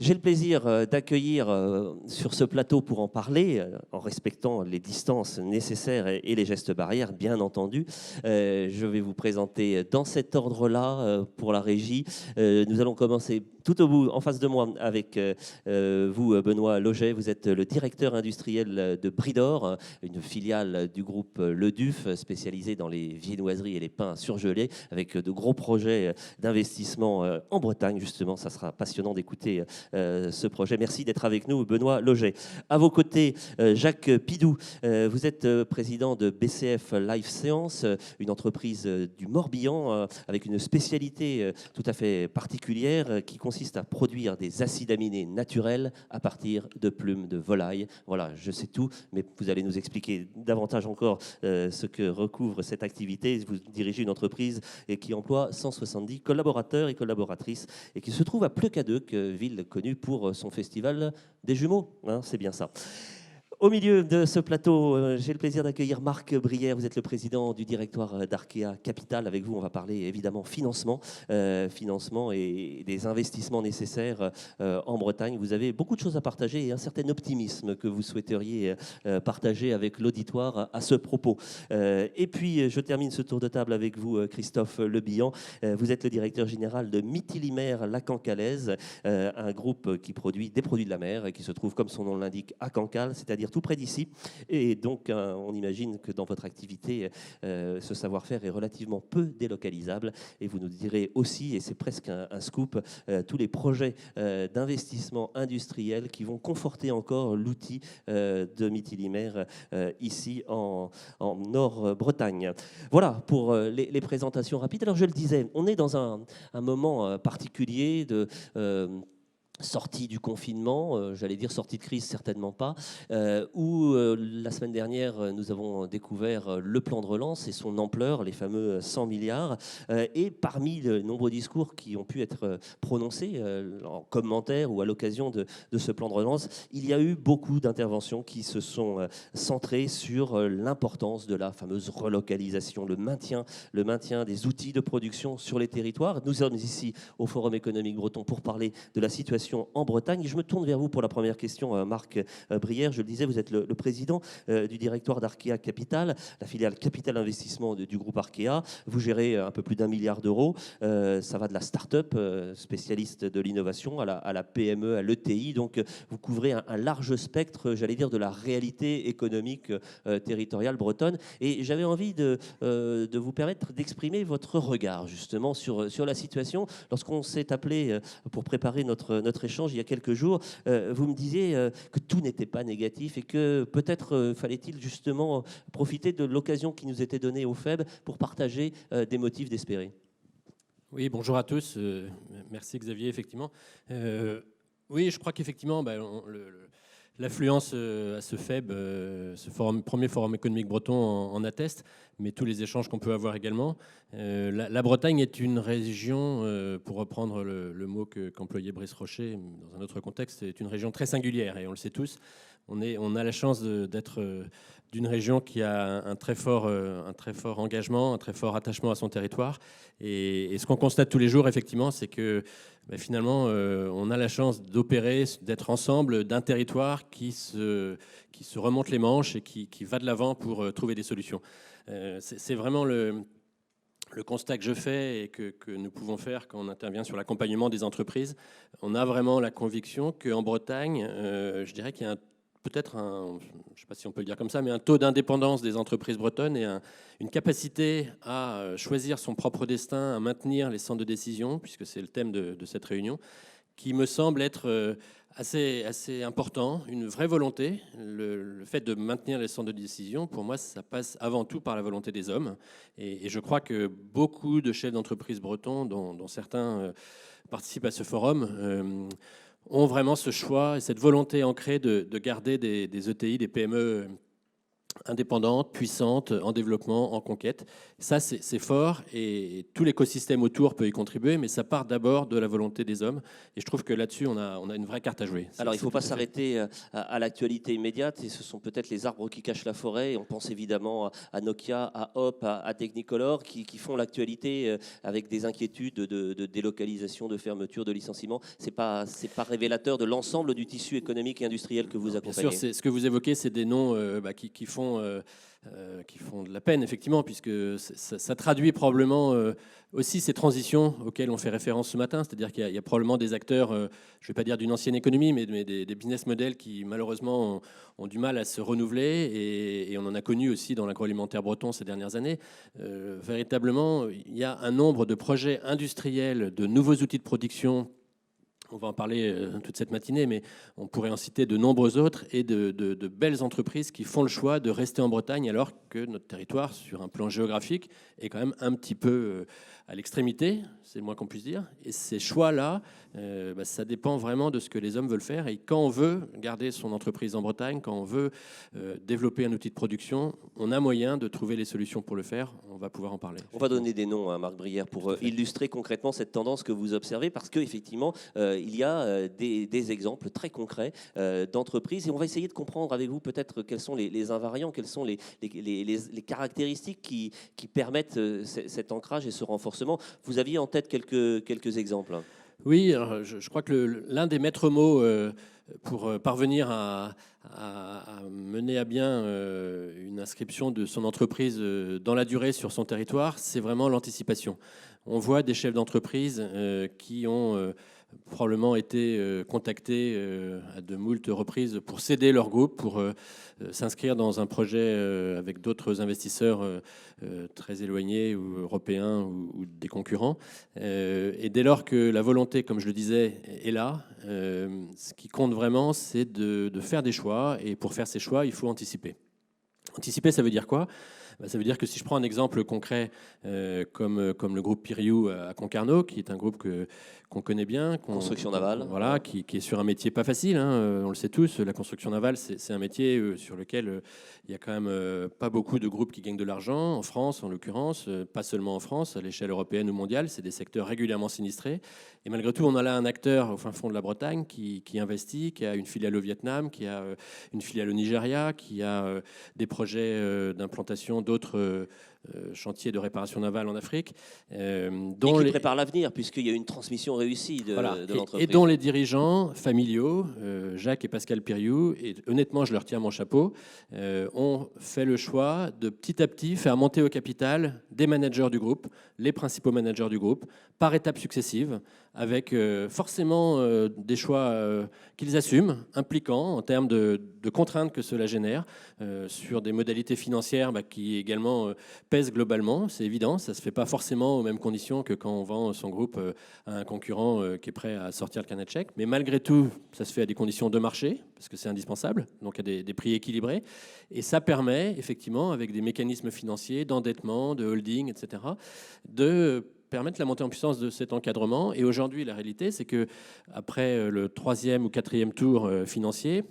J'ai le plaisir d'accueillir sur ce plateau pour en parler, en respectant les distances nécessaires et les gestes barrières, bien entendu. Je vais vous présenter dans cet ordre-là pour la régie. Nous allons commencer tout au bout, en face de moi, avec vous, Benoît Loget. Vous êtes le directeur industriel de Bridor, une filiale du groupe Le Duf, spécialisée dans les viennoiseries et les pains surgelés, avec de gros projets d'investissement en Bretagne. Justement, ça sera passionnant d'écouter ce projet. Merci d'être avec nous, Benoît Loget. À vos côtés, Jacques Pidou. Vous êtes président de BCF Life Science, une entreprise du Morbihan avec une spécialité tout à fait particulière qui consiste à produire des acides aminés naturels à partir de plumes de volaille. Voilà, je sais tout, mais vous allez nous expliquer davantage encore ce que recouvre cette activité. Vous dirigez une entreprise qui emploie 170 collaborateurs et collaboratrices et qui se trouve à Pleucadeuc, ville connue pour son festival des jumeaux. Hein, c'est bien ça. Au milieu de ce plateau, j'ai le plaisir d'accueillir Marc Brière. Vous êtes le président du directoire d'Arkea Capital. Avec vous, on va parler évidemment financement et des investissements nécessaires en Bretagne. Vous avez beaucoup de choses à partager et un certain optimisme que vous souhaiteriez partager avec l'auditoire à ce propos. Et puis, je termine ce tour de table avec vous, Christophe Lebihan. Vous êtes le directeur général de Mithilimer La Cancalaise, un groupe qui produit des produits de la mer et qui se trouve, comme son nom l'indique, à Cancale, c'est-à-dire tout près d'ici. Et donc, on imagine que dans votre activité, ce savoir-faire est relativement peu délocalisable. Et vous nous direz aussi, et c'est presque un scoop, tous les projets d'investissement industriel qui vont conforter encore l'outil de Mithilimer ici en Nord-Bretagne. Voilà pour les présentations rapides. Alors, je le disais, on est dans un moment particulier de sortie du confinement, j'allais dire sortie de crise, certainement pas, où la semaine dernière, nous avons découvert le plan de relance et son ampleur, les fameux 100 milliards. Et parmi les nombreux discours qui ont pu être prononcés en commentaire ou à l'occasion de ce plan de relance, il y a eu beaucoup d'interventions qui se sont centrées sur l'importance de la fameuse relocalisation, le maintien des outils de production sur les territoires. Nous sommes ici au Forum économique breton pour parler de la situation en Bretagne. Je me tourne vers vous pour la première question, Marc Brière. Je le disais, vous êtes le président du directoire d'Arkea Capital, la filiale Capital Investissement du groupe Arkea. Vous gérez un peu plus d'1 milliard d'euros. Ça va de la start-up, spécialiste de l'innovation, à la PME, à l'ETI. Donc, vous couvrez un large spectre, j'allais dire, de la réalité économique territoriale bretonne. Et j'avais envie de vous permettre d'exprimer votre regard, justement, sur la situation. Lorsqu'on s'est appelé pour préparer notre échange il y a quelques jours, vous me disiez que tout n'était pas négatif et que peut-être fallait-il justement profiter de l'occasion qui nous était donnée au FEB pour partager des motifs d'espérer. Oui, bonjour à tous. Merci Xavier, effectivement. Oui, je crois qu'effectivement, l'affluence à ce FEB, premier forum économique breton en atteste, mais tous les échanges qu'on peut avoir également. La Bretagne est une région, pour reprendre le mot qu'employait Brice Rocher dans un autre contexte, c'est une région très singulière et on le sait tous. On a la chance d'être d'une région qui a un très fort engagement, un très fort attachement à son territoire. Et ce qu'on constate tous les jours, effectivement, c'est que finalement, on a la chance d'opérer, d'être ensemble d'un territoire qui se remonte les manches et qui va de l'avant pour trouver des solutions. C'est vraiment le constat que je fais et que nous pouvons faire quand on intervient sur l'accompagnement des entreprises. On a vraiment la conviction qu'en Bretagne, je dirais qu'il y a peut-être je ne sais pas si on peut le dire comme ça, mais un taux d'indépendance des entreprises bretonnes et une capacité à choisir son propre destin, à maintenir les centres de décision, puisque c'est le thème de cette réunion, qui me semble être assez important, une vraie volonté. Le fait de maintenir les centres de décision, pour moi, ça passe avant tout par la volonté des hommes. Et je crois que beaucoup de chefs d'entreprise bretons, dont certains participent à ce forum, ont vraiment ce choix et cette volonté ancrée de garder des ETI, des PME indépendante, puissante, en développement, en conquête. Ça, c'est fort et tout l'écosystème autour peut y contribuer, mais ça part d'abord de la volonté des hommes. Et je trouve que là-dessus, on a une vraie carte à jouer. Alors, il ne faut pas s'arrêter à l'actualité immédiate, et ce sont peut-être les arbres qui cachent la forêt. Et on pense évidemment à Nokia, à Hop, à Technicolor, qui font l'actualité avec des inquiétudes de délocalisation, de fermeture, de licenciement. C'est pas révélateur de l'ensemble du tissu économique et industriel que vous accompagnez. Bien sûr, ce que vous évoquez, c'est des noms qui font de la peine, effectivement, puisque ça traduit probablement aussi ces transitions auxquelles on fait référence ce matin. C'est-à-dire qu'il y a probablement des acteurs, je ne vais pas dire d'une ancienne économie, mais des business models qui, malheureusement, ont du mal à se renouveler. Et on en a connu aussi dans l'agroalimentaire breton ces dernières années. Véritablement, il y a un nombre de projets industriels, de nouveaux outils de production. On va en parler toute cette matinée, mais on pourrait en citer de nombreux autres et de belles entreprises qui font le choix de rester en Bretagne alors que notre territoire, sur un plan géographique, est quand même un petit peu à l'extrémité, c'est le moins qu'on puisse dire. Et ces choix-là, ça dépend vraiment de ce que les hommes veulent faire. Et quand on veut garder son entreprise en Bretagne, quand on veut développer un outil de production, on a moyen de trouver les solutions pour le faire. On va pouvoir en parler. On va donner des noms à Marc Brière pour illustrer concrètement cette tendance que vous observez, parce qu'effectivement, il y a des exemples très concrets d'entreprises. Et on va essayer de comprendre avec vous peut-être quels sont les invariants, quelles sont les caractéristiques qui permettent cet ancrage et ce renforcement. Vous aviez en tête quelques exemples. Oui, alors je crois que l'un des maîtres mots pour parvenir à mener à bien une inscription de son entreprise dans la durée sur son territoire, c'est vraiment l'anticipation. On voit des chefs d'entreprise qui ont probablement été contactés à de moultes reprises pour céder leur groupe, pour s'inscrire dans un projet avec d'autres investisseurs très éloignés ou européens ou des concurrents. Et dès lors que la volonté, comme je le disais, est là, ce qui compte vraiment, c'est de faire des choix. Et pour faire ces choix, il faut anticiper. Anticiper, ça veut dire quoi ? Ça veut dire que si je prends un exemple concret comme le groupe Piriou à Concarneau, qui est un groupe qu'on connaît bien. Construction navale. Voilà, qui est sur un métier pas facile, hein, on le sait tous. La construction navale, c'est un métier sur lequel il y a quand même pas beaucoup de groupes qui gagnent de l'argent. En France, en l'occurrence, pas seulement en France, à l'échelle européenne ou mondiale, c'est des secteurs régulièrement sinistrés. Et malgré tout, on a là un acteur au fin fond de la Bretagne qui investit, qui a une filiale au Vietnam, qui a une filiale au Nigeria, qui a des projets d'implantation d'autres chantiers de réparation navale en Afrique. Dont et qui prépare l'avenir, puisqu'il y a une transmission réussie de l'entreprise. Et dont les dirigeants familiaux, Jacques et Pascal Piriou, et honnêtement, je leur tiens mon chapeau, ont fait le choix de petit à petit faire monter au capital des managers du groupe, les principaux managers du groupe, par étapes successives, avec forcément des choix qu'ils assument, impliquants en termes de contraintes que cela génère, sur des modalités financières qui également pèsent globalement, c'est évident, ça ne se fait pas forcément aux mêmes conditions que quand on vend son groupe à un concurrent qui est prêt à sortir le carnet de chèques, mais malgré tout, ça se fait à des conditions de marché, parce que c'est indispensable, donc à des prix équilibrés, et ça permet effectivement, avec des mécanismes financiers, d'endettement, de holding, etc., de permettre la montée en puissance de cet encadrement. Et aujourd'hui, la réalité, c'est que après le 3e ou 4e tour financier,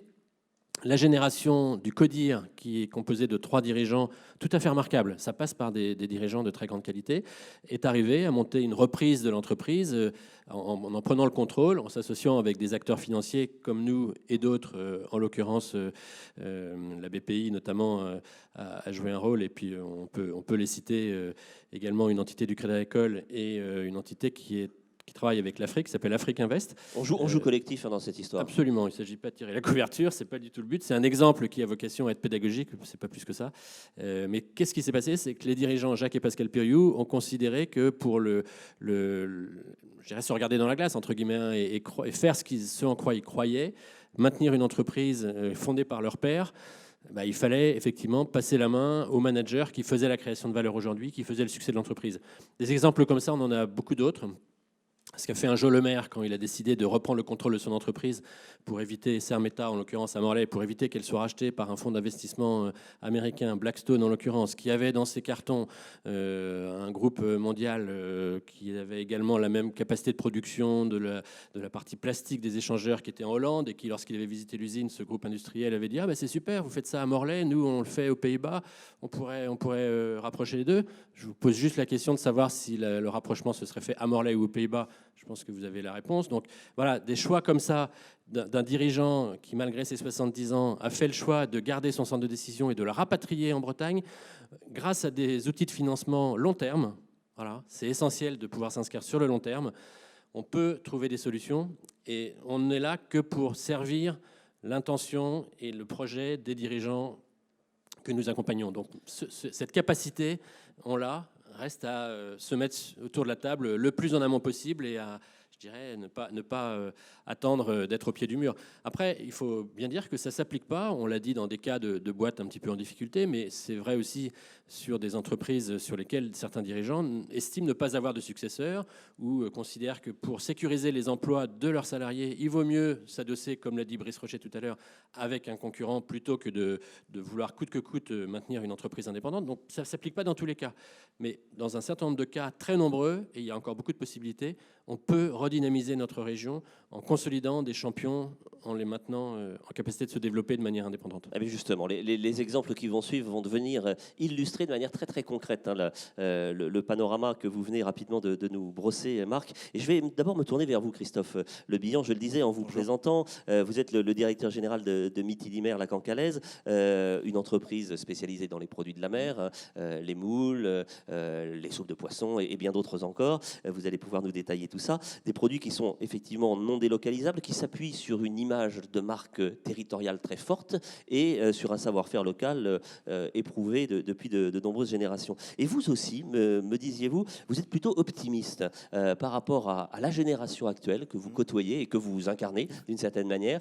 la génération du CODIR, qui est composée de 3 dirigeants tout à fait remarquables, ça passe par des dirigeants de très grande qualité, est arrivée à monter une reprise de l'entreprise en prenant le contrôle, en s'associant avec des acteurs financiers comme nous et d'autres, en l'occurrence la BPI notamment a joué un rôle, et puis on peut les citer également, une entité du Crédit Agricole et une entité qui travaille avec l'Afrique, qui s'appelle Afrique Invest. On joue collectif dans cette histoire. Absolument, il ne s'agit pas de tirer la couverture, ce n'est pas du tout le but. C'est un exemple qui a vocation à être pédagogique, c'est pas plus que ça. Mais qu'est-ce qui s'est passé ? C'est que les dirigeants, Jacques et Pascal Piriou, ont considéré que pour je dirais se regarder dans la glace, entre guillemets, et faire ce en quoi ils croyaient, maintenir une entreprise fondée par leur père, il fallait effectivement passer la main aux managers qui faisaient la création de valeur aujourd'hui, qui faisaient le succès de l'entreprise. Des exemples comme ça, on en a beaucoup d'autres. ce qu'a fait un Joe Le Maire quand il a décidé de reprendre le contrôle de son entreprise pour éviter, Sermeta en l'occurrence à Morlaix, pour éviter qu'elle soit rachetée par un fonds d'investissement américain, Blackstone en l'occurrence, qui avait dans ses cartons un groupe mondial qui avait également la même capacité de production de la partie plastique des échangeurs qui était en Hollande, et qui, lorsqu'il avait visité l'usine, ce groupe industriel avait dit « Ah ben c'est super, vous faites ça à Morlaix, nous on le fait aux Pays-Bas, on pourrait rapprocher les deux ». Je vous pose juste la question de savoir si le rapprochement se serait fait à Morlaix ou aux Pays-Bas. Je pense que vous avez la réponse. Donc voilà, des choix comme ça d'un dirigeant qui, malgré ses 70 ans, a fait le choix de garder son centre de décision et de le rapatrier en Bretagne grâce à des outils de financement long terme. Voilà, c'est essentiel de pouvoir s'inscrire sur le long terme. On peut trouver des solutions et on n'est là que pour servir l'intention et le projet des dirigeants que nous accompagnons. Donc cette capacité, on l'a. Reste à se mettre autour de la table le plus en amont possible et à, je dirais, ne pas attendre d'être au pied du mur. Après, il faut bien dire que ça ne s'applique pas, on l'a dit, dans des cas de boîtes un petit peu en difficulté, mais c'est vrai aussi sur des entreprises sur lesquelles certains dirigeants estiment ne pas avoir de successeurs ou considèrent que pour sécuriser les emplois de leurs salariés, il vaut mieux s'adosser, comme l'a dit Brice Rochet tout à l'heure, avec un concurrent plutôt que de vouloir coûte que coûte maintenir une entreprise indépendante. Donc ça ne s'applique pas dans tous les cas. Mais dans un certain nombre de cas très nombreux, et il y a encore beaucoup de possibilités, on peut redynamiser notre région en consolidant des champions, en les maintenant en capacité de se développer de manière indépendante. Eh bien justement, les exemples qui vont suivre vont devenir illustrer de manière très très concrète le panorama que vous venez rapidement de nous brosser, Marc. Et je vais d'abord me tourner vers vous, Christophe Le Bihan. Je le disais en vous présentant, vous êtes le directeur général de Midi-Limer, la Cancalaise, une entreprise spécialisée dans les produits de la mer, les moules, les soupes de poisson et bien d'autres encore. Vous allez pouvoir nous détailler tout ça. Des produits qui sont effectivement non délocalisables, qui s'appuient sur une image de marque territoriale très forte et sur un savoir-faire local éprouvé depuis de nombreuses générations. Et vous aussi, me disiez-vous, vous êtes plutôt optimiste par rapport à la génération actuelle que vous côtoyez et que vous incarnez d'une certaine manière,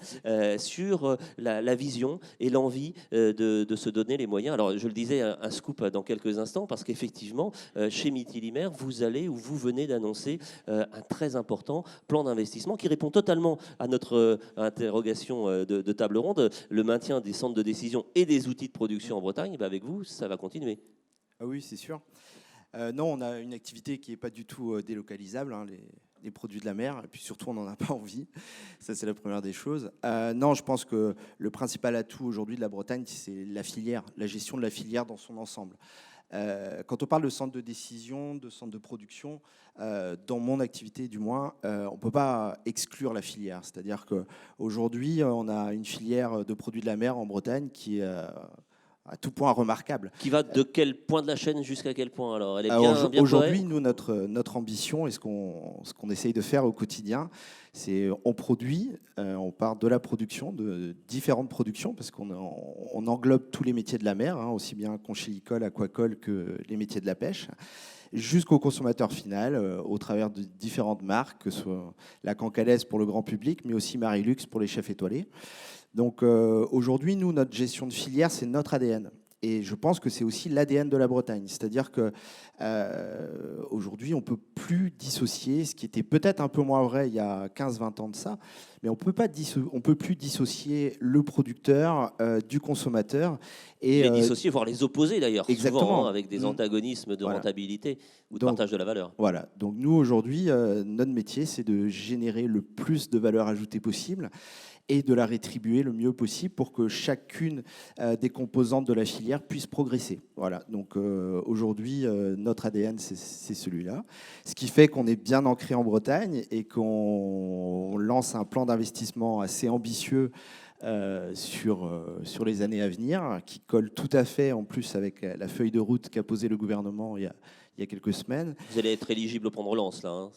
sur la vision et l'envie de se donner les moyens. Alors, je le disais, un scoop dans quelques instants, parce qu'effectivement, chez Midi-Limer, vous venez d'annoncer un très important plan d'investissement qui répond totalement à notre interrogation de table ronde. Le maintien des centres de décision et des outils de production en Bretagne, avec vous, ça va continuer. Ah oui, c'est sûr. Non, on a une activité qui n'est pas du tout délocalisable, hein, les produits de la mer, et puis surtout, on n'en a pas envie. Ça, c'est la première des choses. Non, je pense que le principal atout aujourd'hui de la Bretagne, c'est la filière, la gestion de la filière dans son ensemble. Quand on parle de centre de décision, de centre de production, dans mon activité du moins, on ne peut pas exclure la filière. C'est-à-dire qu'aujourd'hui, on a une filière de produits de la mer en Bretagne qui est à tout point remarquable. Qui va de quel point de la chaîne jusqu'à quel point alors? Elle est bien aujourd'hui, nous, notre ambition et ce qu'on essaye de faire au quotidien, c'est on produit, on part de la production, de différentes productions, parce qu'on englobe tous les métiers de la mer, hein, aussi bien conchylicole, aquacole que les métiers de la pêche, jusqu'au consommateur final, au travers de différentes marques, que ce soit la Cancalaise pour le grand public, mais aussi Marilux pour les chefs étoilés. Donc aujourd'hui, nous, notre gestion de filière, c'est notre ADN. Et je pense que c'est aussi l'ADN de la Bretagne. C'est-à-dire qu'aujourd'hui, on ne peut plus dissocier, ce qui était peut-être un peu moins vrai il y a 15-20 ans de ça, mais on ne peut plus dissocier le producteur du consommateur. Et les dissocier, voire les opposer d'ailleurs, exactement. Souvent avec des antagonismes de rentabilité ou de partage de la valeur. Voilà. Donc nous, aujourd'hui, notre métier, c'est de générer le plus de valeur ajoutée possible et de la rétribuer le mieux possible pour que chacune des composantes de la filière puisse progresser. Voilà. Donc aujourd'hui, notre ADN, c'est celui-là. Ce qui fait qu'on est bien ancré en Bretagne et qu'on lance un plan d'investissement assez ambitieux sur les années à venir, qui colle tout à fait en plus avec la feuille de route qu'a posée le gouvernement il y a quelques semaines. Vous allez être éligible au plan de relance, là, hein.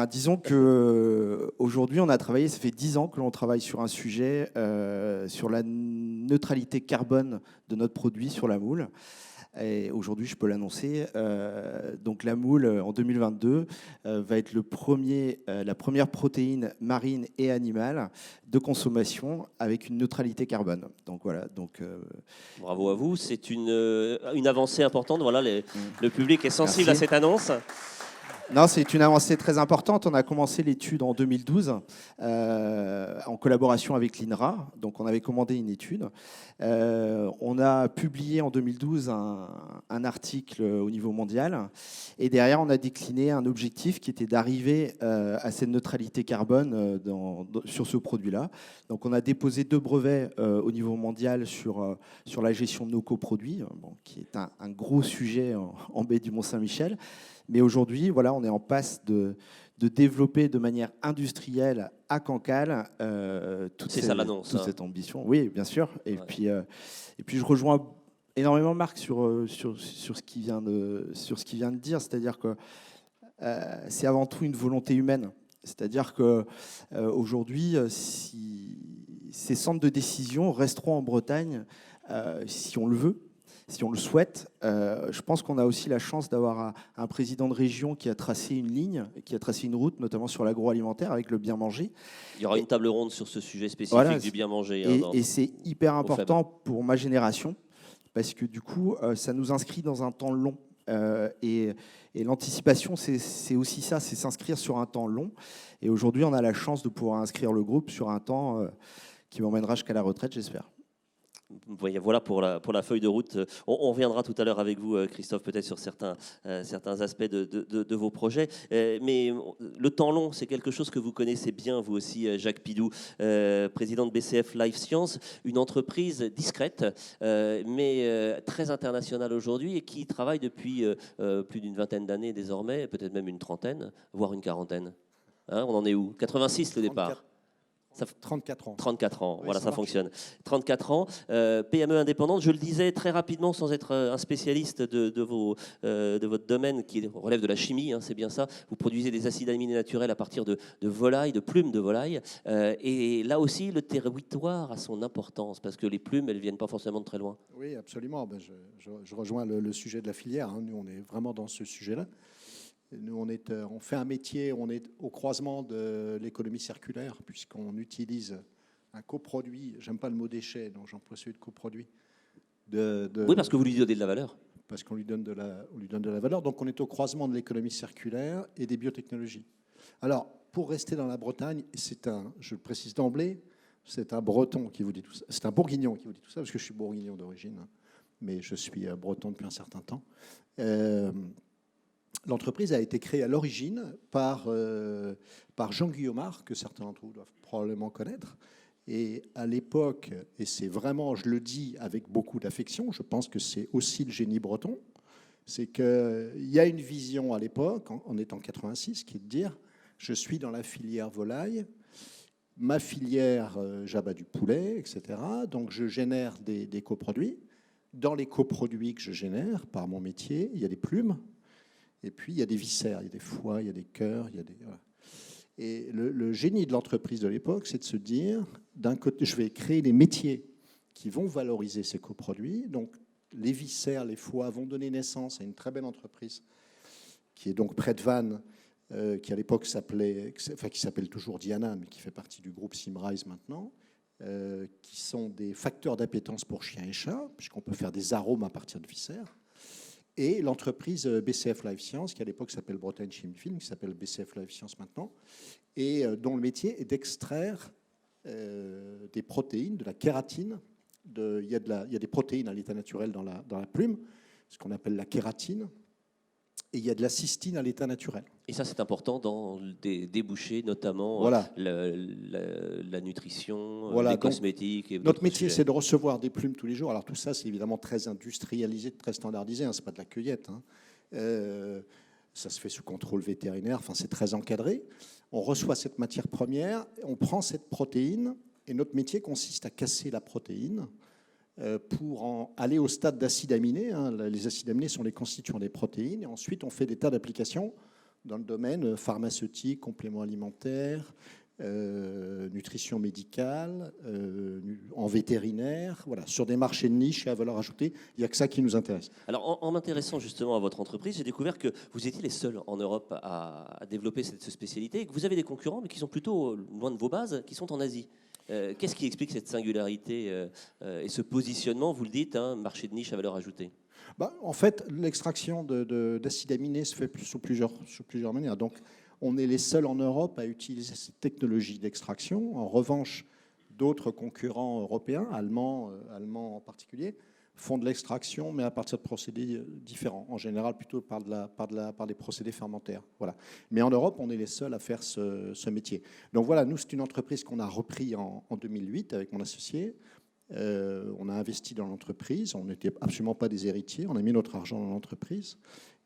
Disons qu'aujourd'hui, on a travaillé, ça fait 10 ans que l'on travaille sur un sujet, sur la neutralité carbone de notre produit sur la moule. Et aujourd'hui, je peux l'annoncer. Donc la moule, en 2022, va être la première protéine marine et animale de consommation avec une neutralité carbone. Donc voilà. Bravo à vous. C'est une avancée importante. Voilà, le public est sensible à cette annonce. Non, c'est une avancée très importante. On a commencé l'étude en 2012 en collaboration avec l'INRA. Donc, on avait commandé une étude. On a publié en 2012 un article au niveau mondial. Et derrière, on a décliné un objectif qui était d'arriver à cette neutralité carbone sur ce produit-là. Donc, on a déposé 2 brevets au niveau mondial sur la gestion de nos coproduits, qui est un gros sujet en baie du Mont-Saint-Michel. Mais aujourd'hui, voilà, on est en passe de développer de manière industrielle à Cancale toute cette ambition. Oui, bien sûr. Et puis, je rejoins énormément Marc sur ce qu'il vient de dire, c'est-à-dire que c'est avant tout une volonté humaine. C'est-à-dire qu'aujourd'hui, si ces centres de décision resteront en Bretagne, si on le veut, si on le souhaite, je pense qu'on a aussi la chance d'avoir un président de région qui a tracé une ligne, qui a tracé une route, notamment sur l'agroalimentaire avec le bien manger. Il y aura une table ronde sur ce sujet spécifique du bien manger. Et c'est hyper important pour ma génération, parce que du coup, ça nous inscrit dans un temps long. Et l'anticipation, c'est aussi ça, c'est s'inscrire sur un temps long. Et aujourd'hui, on a la chance de pouvoir inscrire le groupe sur un temps qui m'emmènera jusqu'à la retraite, j'espère. Voilà pour la feuille de route. On reviendra tout à l'heure avec vous, Christophe, peut-être sur certains aspects de vos projets. Mais le temps long, c'est quelque chose que vous connaissez bien, vous aussi, Jacques Pidou, président de BCF Life Science, une entreprise discrète, mais très internationale aujourd'hui et qui travaille depuis plus d'une vingtaine d'années désormais, peut-être même une trentaine, voire une quarantaine. Hein, on en est où? 86 le départ. 34 ans. 34 ans, oui, voilà, ça fonctionne. 34 ans, PME indépendante, je le disais très rapidement sans être un spécialiste de votre domaine qui relève de la chimie, hein, c'est bien ça. Vous produisez des acides aminés naturels à partir de volailles, de plumes de volailles. Et là aussi, le territoire a son importance parce que les plumes, elles ne viennent pas forcément de très loin. Oui, absolument. Ben, je rejoins le sujet de la filière. Hein. Nous, on est vraiment dans ce sujet-là. Nous, on fait un métier, on est au croisement de l'économie circulaire, puisqu'on utilise un coproduit, j'aime pas le mot déchet, donc j'emploie celui de coproduit. Oui, parce que vous lui donnez de la valeur. Parce qu'on lui donne de la valeur. Donc on est au croisement de l'économie circulaire et des biotechnologies. Alors, pour rester dans la Bretagne, je le précise d'emblée, c'est un Breton qui vous dit tout ça. C'est un Bourguignon qui vous dit tout ça, parce que je suis Bourguignon d'origine, mais je suis Breton depuis un certain temps. L'entreprise a été créée à l'origine par Jean Guillaumard, que certains d'entre vous doivent probablement connaître. Et à l'époque, et c'est vraiment, je le dis avec beaucoup d'affection, je pense que c'est aussi le génie breton, c'est qu'il y a une vision à l'époque, on est en 86, qui est de dire, je suis dans la filière volaille, ma filière, j'abats du poulet, etc. Donc je génère des coproduits. Dans les coproduits que je génère, par mon métier, il y a des plumes. Et puis, il y a des viscères, il y a des foies, il y a des cœurs, il y a des... Voilà. Et le génie de l'entreprise de l'époque, c'est de se dire, d'un côté, je vais créer des métiers qui vont valoriser ces coproduits. Donc, les viscères, les foies vont donner naissance à une très belle entreprise qui est donc près de Vannes, qui à l'époque qui s'appelle toujours Diana, mais qui fait partie du groupe Symrise maintenant, qui sont des facteurs d'appétence pour chiens et chats, puisqu'on peut faire des arômes à partir de viscères. Et l'entreprise BCF Life Science, qui à l'époque s'appelle Bretagne Chimie Film, qui s'appelle BCF Life Science maintenant, et dont le métier est d'extraire des protéines, de la kératine. Il y a des protéines à l'état naturel dans la plume, ce qu'on appelle la kératine, et il y a de la cystine à l'état naturel. Et ça, c'est important dans des débouchés, notamment voilà. la nutrition, voilà. les cosmétiques. Et notre métier, c'est de recevoir des plumes tous les jours. Alors tout ça, c'est évidemment très industrialisé, très standardisé. Hein, c'est pas de la cueillette. Hein. Ça se fait sous contrôle vétérinaire. Enfin, c'est très encadré. On reçoit cette matière première, on prend cette protéine, et notre métier consiste à casser la protéine pour aller au stade d'acide aminé. Hein. Les acides aminés sont les constituants des protéines. Et ensuite, on fait des tas d'applications dans le domaine pharmaceutique, compléments alimentaires, nutrition médicale, en vétérinaire, voilà, sur des marchés de niche et à valeur ajoutée. Il n'y a que ça qui nous intéresse. Alors, en m'intéressant justement à votre entreprise, j'ai découvert que vous étiez les seuls en Europe à développer cette spécialité et que vous avez des concurrents, mais qui sont plutôt loin de vos bases, qui sont en Asie. Qu'est-ce qui explique cette singularité et ce positionnement, vous le dites, hein, marché de niche à valeur ajoutée? En fait, l'extraction d'acides aminés se fait sous plusieurs manières. Donc, on est les seuls en Europe à utiliser cette technologie d'extraction. En revanche, d'autres concurrents européens, allemands en particulier, font de l'extraction, mais à partir de procédés différents. En général, plutôt par des procédés fermentaires. Voilà. Mais en Europe, on est les seuls à faire ce métier. Donc voilà, nous, c'est une entreprise qu'on a repris en 2008 avec mon associé. On a investi dans l'entreprise. On n'était absolument pas des héritiers. On a mis notre argent dans l'entreprise.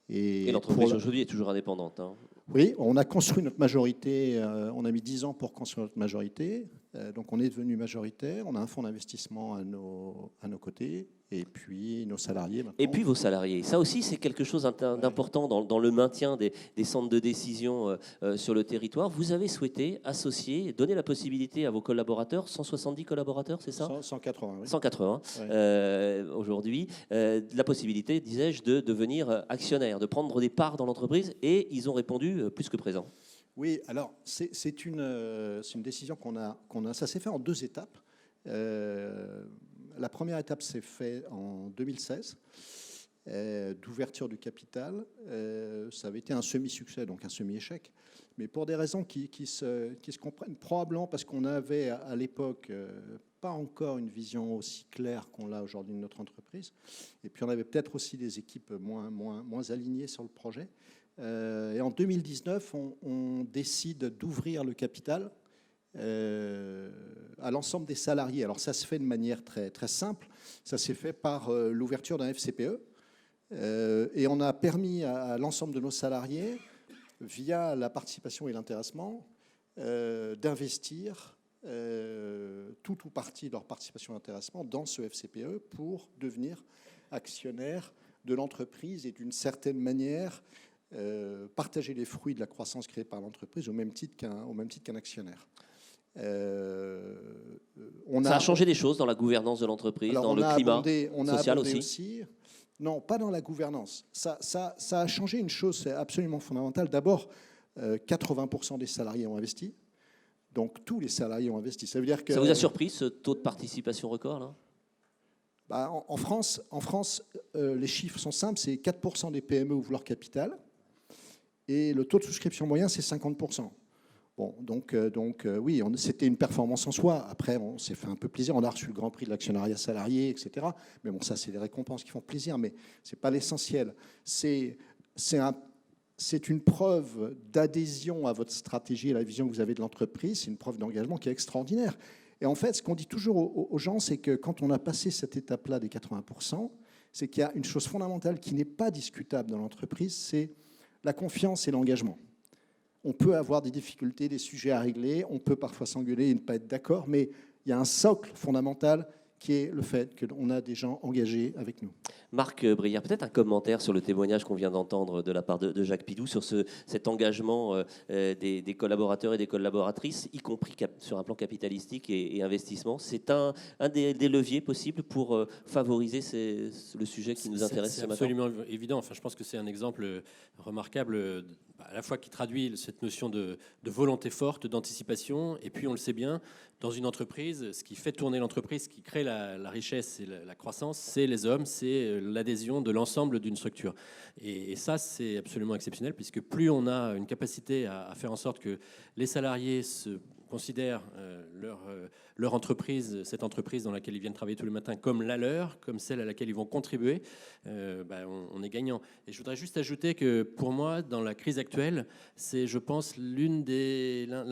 Et l'entreprise aujourd'hui est toujours indépendante. Hein. Oui, on a construit notre majorité. On a mis 10 ans pour construire notre majorité. Donc on est devenu majoritaire. On a un fonds d'investissement à nos côtés. Et puis nos salariés maintenant. Et puis vos salariés. Ça aussi, c'est quelque chose d'important dans le maintien des centres de décision sur le territoire. Vous avez souhaité associer, donner la possibilité à vos collaborateurs, 170 collaborateurs, c'est ça ? 180, oui. 180 aujourd'hui, la possibilité, disais-je, de devenir actionnaire, de prendre des parts dans l'entreprise, et ils ont répondu plus que présent. Oui, alors c'est une décision qu'on a. Ça s'est fait en 2 étapes. La première étape s'est faite en 2016, d'ouverture du capital. Ça avait été un semi-succès, donc un semi-échec, mais pour des raisons qui se comprennent, probablement parce qu'on avait à l'époque pas encore une vision aussi claire qu'on l'a aujourd'hui de notre entreprise, et puis on avait peut-être aussi des équipes moins alignées sur le projet. Et en 2019, on décide d'ouvrir le capital à l'ensemble des salariés. Alors ça se fait de manière très, très simple. Ça s'est fait par l'ouverture d'un FCPE. Et on a permis à l'ensemble de nos salariés, via la participation et l'intéressement, d'investir tout ou partie de leur participation et intéressement dans ce FCPE pour devenir actionnaire de l'entreprise et d'une certaine manière partager les fruits de la croissance créée par l'entreprise au même titre qu'un actionnaire. Ça a changé des choses dans la gouvernance de l'entreprise, dans le climat social aussi. Non, pas dans la gouvernance. Ça a changé une chose, c'est absolument fondamental. D'abord, 80% des salariés ont investi. Donc tous les salariés ont investi. Ça veut dire que ça vous a surpris ce taux de participation record là ? En France, les chiffres sont simples. C'est 4% des PME ouvrent leur capital. Et le taux de souscription moyen, c'est 50%. Bon, donc oui, c'était une performance en soi. Après, on s'est fait un peu plaisir. On a reçu le Grand Prix de l'actionnariat salarié, etc. Mais bon, ça, c'est des récompenses qui font plaisir, mais ce n'est pas l'essentiel. C'est une preuve d'adhésion à votre stratégie et à la vision que vous avez de l'entreprise. C'est une preuve d'engagement qui est extraordinaire. Et en fait, ce qu'on dit toujours aux gens, c'est que quand on a passé cette étape-là des 80%, c'est qu'il y a une chose fondamentale qui n'est pas discutable dans l'entreprise, c'est la confiance et l'engagement. On peut avoir des difficultés, des sujets à régler, on peut parfois s'engueuler et ne pas être d'accord, mais il y a un socle fondamental qui est le fait qu'on a des gens engagés avec nous. Marc Brière, peut-être un commentaire sur le témoignage qu'on vient d'entendre de la part de Jacques Pidou sur cet engagement des collaborateurs et des collaboratrices, y compris sur un plan capitalistique et investissement. C'est un des leviers possibles pour favoriser le sujet qui nous intéresse ce matin. C'est absolument évident. Enfin, je pense que c'est un exemple remarquable, à la fois qui traduit cette notion de volonté forte, d'anticipation, et puis on le sait bien, dans une entreprise, ce qui fait tourner l'entreprise, ce qui crée la richesse et la croissance, c'est les hommes, c'est l'adhésion de l'ensemble d'une structure. Et ça, c'est absolument exceptionnel, puisque plus on a une capacité à faire en sorte que les salariés se considèrent leur entreprise, cette entreprise dans laquelle ils viennent travailler tous les matins, comme la leur, comme celle à laquelle ils vont contribuer, on est gagnant. Et je voudrais juste ajouter que pour moi, dans la crise actuelle, c'est, je pense, l'un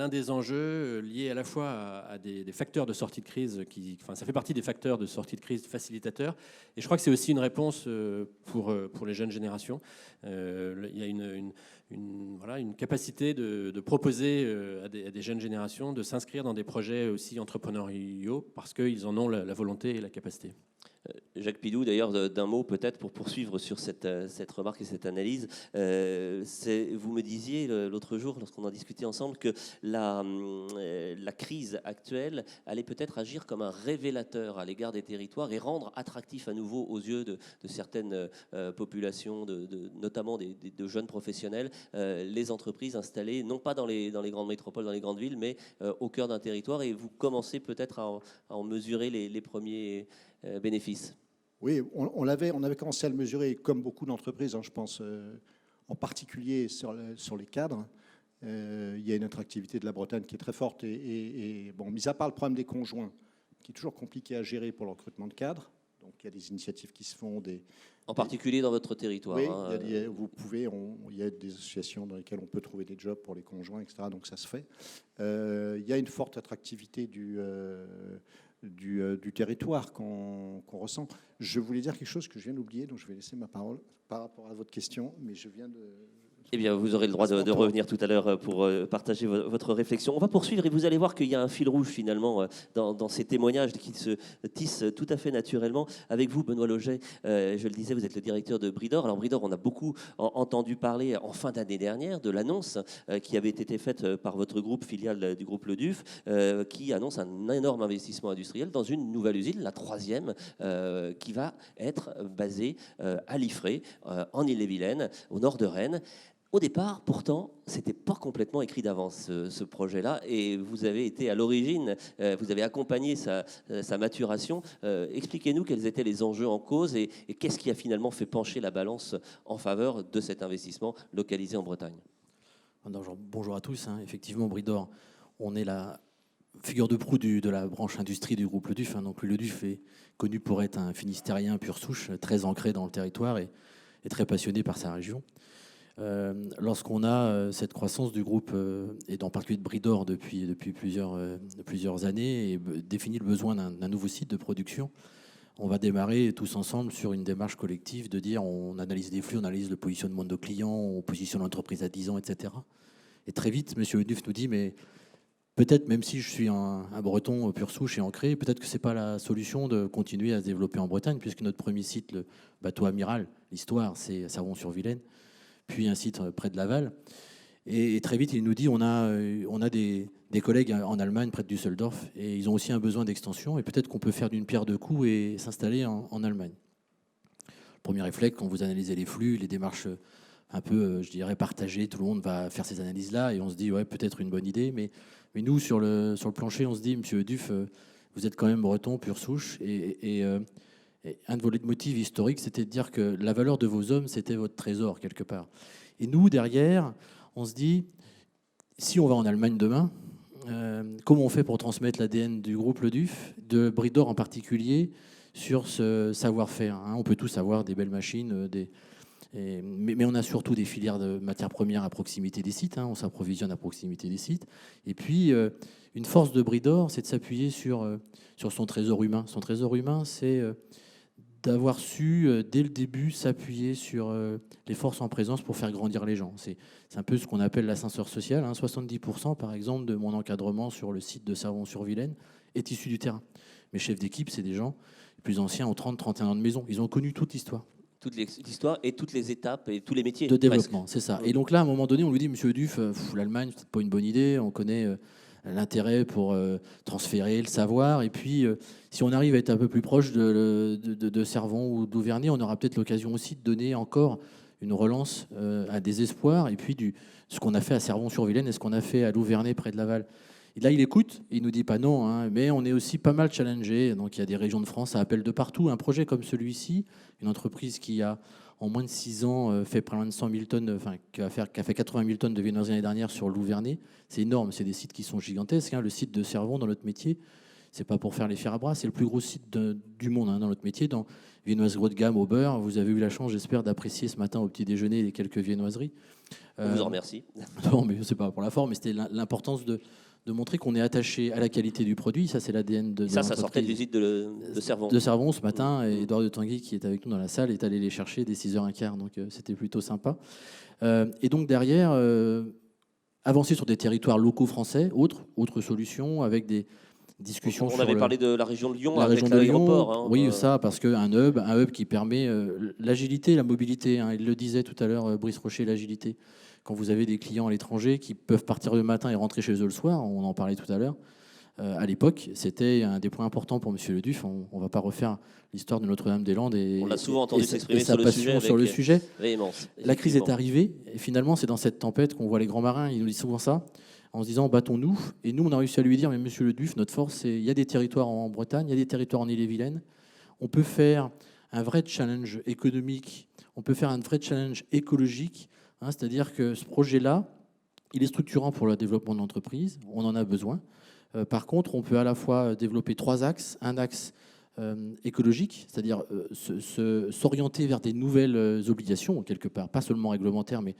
des enjeux liés à la fois à des facteurs de sortie de crise, ça fait partie des facteurs de sortie de crise facilitateurs. Et je crois que c'est aussi une réponse pour les jeunes générations. Il y a une capacité de proposer à des jeunes générations de s'inscrire dans des projets aussi entrepreneuriaux parce qu'ils en ont la volonté et la capacité. Jacques Pidou, d'ailleurs, d'un mot peut-être pour poursuivre sur cette remarque et cette analyse. Vous me disiez l'autre jour, lorsqu'on en discutait ensemble, que la crise actuelle allait peut-être agir comme un révélateur à l'égard des territoires et rendre attractif à nouveau aux yeux de certaines populations, notamment de jeunes professionnels, les entreprises installées, non pas dans les grandes métropoles, dans les grandes villes, mais au cœur d'un territoire. Et vous commencez peut-être à en mesurer les premiers bénéfices. Oui, on avait commencé à le mesurer, comme beaucoup d'entreprises, je pense, en particulier sur les cadres. Il y a une attractivité de la Bretagne qui est très forte. Et bon, mis à part le problème des conjoints, qui est toujours compliqué à gérer pour le recrutement de cadres, donc il y a des initiatives qui se font. En particulier dans votre territoire. Oui, Hein. il y a des associations dans lesquelles on peut trouver des jobs pour les conjoints, etc. Donc ça se fait. Il y a une forte attractivité du territoire qu'on ressent. Je voulais dire quelque chose que je viens d'oublier, donc je vais laisser ma parole par rapport à votre question, mais je viens de... Eh bien, vous aurez le droit de revenir tout à l'heure pour partager votre réflexion. On va poursuivre et vous allez voir qu'il y a un fil rouge finalement dans ces témoignages qui se tissent tout à fait naturellement. Avec vous, Benoît Loget, je le disais, vous êtes le directeur de Bridor. Alors Bridor, on a beaucoup entendu parler en fin d'année dernière de l'annonce qui avait été faite par votre groupe, filiale du groupe Le Duf, qui annonce un énorme investissement industriel dans une nouvelle usine, la 3e, qui va être basée à Liffré, en Ille-et-Vilaine, au nord de Rennes. Au départ, pourtant, ce n'était pas complètement écrit d'avance, ce projet-là, et vous avez été à l'origine, vous avez accompagné sa maturation. Expliquez-nous quels étaient les enjeux en cause et qu'est-ce qui a finalement fait pencher la balance en faveur de cet investissement localisé en Bretagne. Bonjour à tous. Effectivement, Bridor, on est la figure de proue de la branche industrie du groupe Le Duf. Donc Le Duf est connu pour être un Finistérien pur souche, très ancré dans le territoire et très passionné par sa région. Lorsqu'on a cette croissance du groupe, et en particulier de Bridor depuis plusieurs années, et définit le besoin d'un nouveau site de production, on va démarrer tous ensemble sur une démarche collective de dire on analyse les flux, on analyse le positionnement de nos clients, on positionne l'entreprise à 10 ans, etc. Et très vite, M. Le Duf nous dit mais peut-être, même si je suis un breton pur souche et ancré, peut-être que ce n'est pas la solution de continuer à se développer en Bretagne, puisque notre premier site, le bateau amiral, l'histoire, c'est Sarvon-sur-Vilaine, puis un site près de Laval. Et très vite, il nous dit on a des collègues en Allemagne, près de Düsseldorf, et ils ont aussi un besoin d'extension, et peut-être qu'on peut faire d'une pierre deux coups et s'installer en Allemagne. Premier réflexe, quand vous analysez les flux, les démarches un peu, je dirais, partagées, tout le monde va faire ces analyses-là, et on se dit, ouais, peut-être une bonne idée, mais nous, sur le plancher, on se dit, monsieur Duf, vous êtes quand même breton, pure souche, et un de vos leitmotivs historiques, c'était de dire que la valeur de vos hommes, c'était votre trésor, quelque part. Et nous, derrière, on se dit, si on va en Allemagne demain, comment on fait pour transmettre l'ADN du groupe Le Duf, de Bridor en particulier, sur ce savoir-faire. On peut tous avoir des belles machines, mais on a surtout des filières de matières premières à proximité des sites. On s'approvisionne à proximité des sites. Et puis, une force de Bridor, c'est de s'appuyer sur son trésor humain. Son trésor humain, c'est d'avoir su, dès le début, s'appuyer sur les forces en présence pour faire grandir les gens. C'est un peu ce qu'on appelle l'ascenseur social. 70%, par exemple, de mon encadrement sur le site de Sarvon-sur-Vilaine est issu du terrain. Mes chefs d'équipe, c'est des gens les plus anciens, ont 30-31 ans de maison. Ils ont connu toute l'histoire. Toute l'histoire et toutes les étapes et tous les métiers. De développement, c'est ça. Et donc là, à un moment donné, on lui dit, monsieur Duf, l'Allemagne, c'est pas une bonne idée. On connaît l'intérêt pour transférer le savoir. Et puis, si on arrive à être un peu plus proche de Servon ou d'Auvergne, on aura peut-être l'occasion aussi de donner encore une relance à des espoirs. Et puis, ce qu'on a fait à Servon-sur-Vilaine et ce qu'on a fait à Louvernay, près de Laval. Et là, il écoute, il nous dit pas non, mais on est aussi pas mal challengé. Donc, il y a des régions de France, ça appelle de partout. Un projet comme celui-ci, une entreprise qui a, en moins de 6 ans, fait près de 100 000 tonnes, qui a fait 80 000 tonnes de viennoiserie l'année dernière sur Louvernay. C'est énorme, c'est des sites qui sont gigantesques. Le site de Servon, dans notre métier, c'est pas pour faire les fers à bras, c'est le plus gros site du monde dans notre métier. Dans viennoiserie haut de gamme au beurre, vous avez eu la chance, j'espère, d'apprécier ce matin au petit déjeuner les quelques viennoiseries. On vous en remercie. Non, mais c'est pas pour la forme, mais c'était l'importance de montrer qu'on est attaché à la qualité du produit. Ça, c'est l'ADN de ça sortait de l'usine de Servon. De Servon ce matin. Et Edouard de Tanguy, qui est avec nous dans la salle, est allé les chercher dès 6h15. Donc, c'était plutôt sympa. Et donc, derrière, avancer sur des territoires locaux français, autre solution, avec des discussions on avait parlé de la région de Lyon, la avec région de l'aéroport. Oui, ça, parce qu'un hub qui permet l'agilité, la mobilité. Il le disait tout à l'heure, Brice Rocher, l'agilité. Quand vous avez des clients à l'étranger qui peuvent partir le matin et rentrer chez eux le soir, on en parlait tout à l'heure, à l'époque, c'était un des points importants pour M. Le Duf. On ne va pas refaire l'histoire de Notre-Dame-des-Landes on l'a souvent entendu s'exprimer sur le sujet. La crise est arrivée, et finalement, c'est dans cette tempête qu'on voit les grands marins, ils nous disent souvent ça, en se disant battons-nous. Et nous, on a réussi à lui dire, mais M. Le Duf, notre force, il y a des territoires en Bretagne, il y a des territoires en Ille-et-Vilaine. On peut faire un vrai challenge économique, on peut faire un vrai challenge écologique, hein, c'est-à-dire que ce projet-là, il est structurant pour le développement de l'entreprise, on en a besoin. Par contre, on peut à la fois développer 3 axes. Un axe écologique, c'est-à-dire s'orienter vers des nouvelles obligations, quelque part, pas seulement réglementaires, mais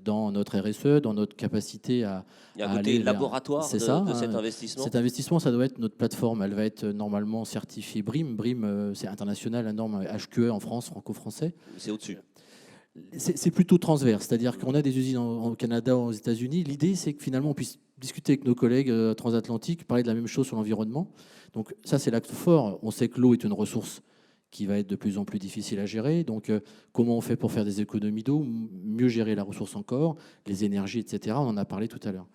dans notre RSE, dans notre capacité à... Il y a un côté laboratoire C'est de, ça, de cet investissement. Cet investissement, ça doit être notre plateforme. Elle va être normalement certifiée BRIM. BRIM, c'est international, la norme HQE en France, franco-français. C'est au-dessus. C'est plutôt transverse, c'est-à-dire qu'on a des usines au Canada, aux États-Unis. L'idée, c'est que finalement, on puisse discuter avec nos collègues transatlantiques, parler de la même chose sur l'environnement. Donc ça, c'est l'acte fort. On sait que l'eau est une ressource qui va être de plus en plus difficile à gérer. Donc comment on fait pour faire des économies d'eau, mieux gérer la ressource encore, les énergies, etc. On en a parlé tout à l'heure.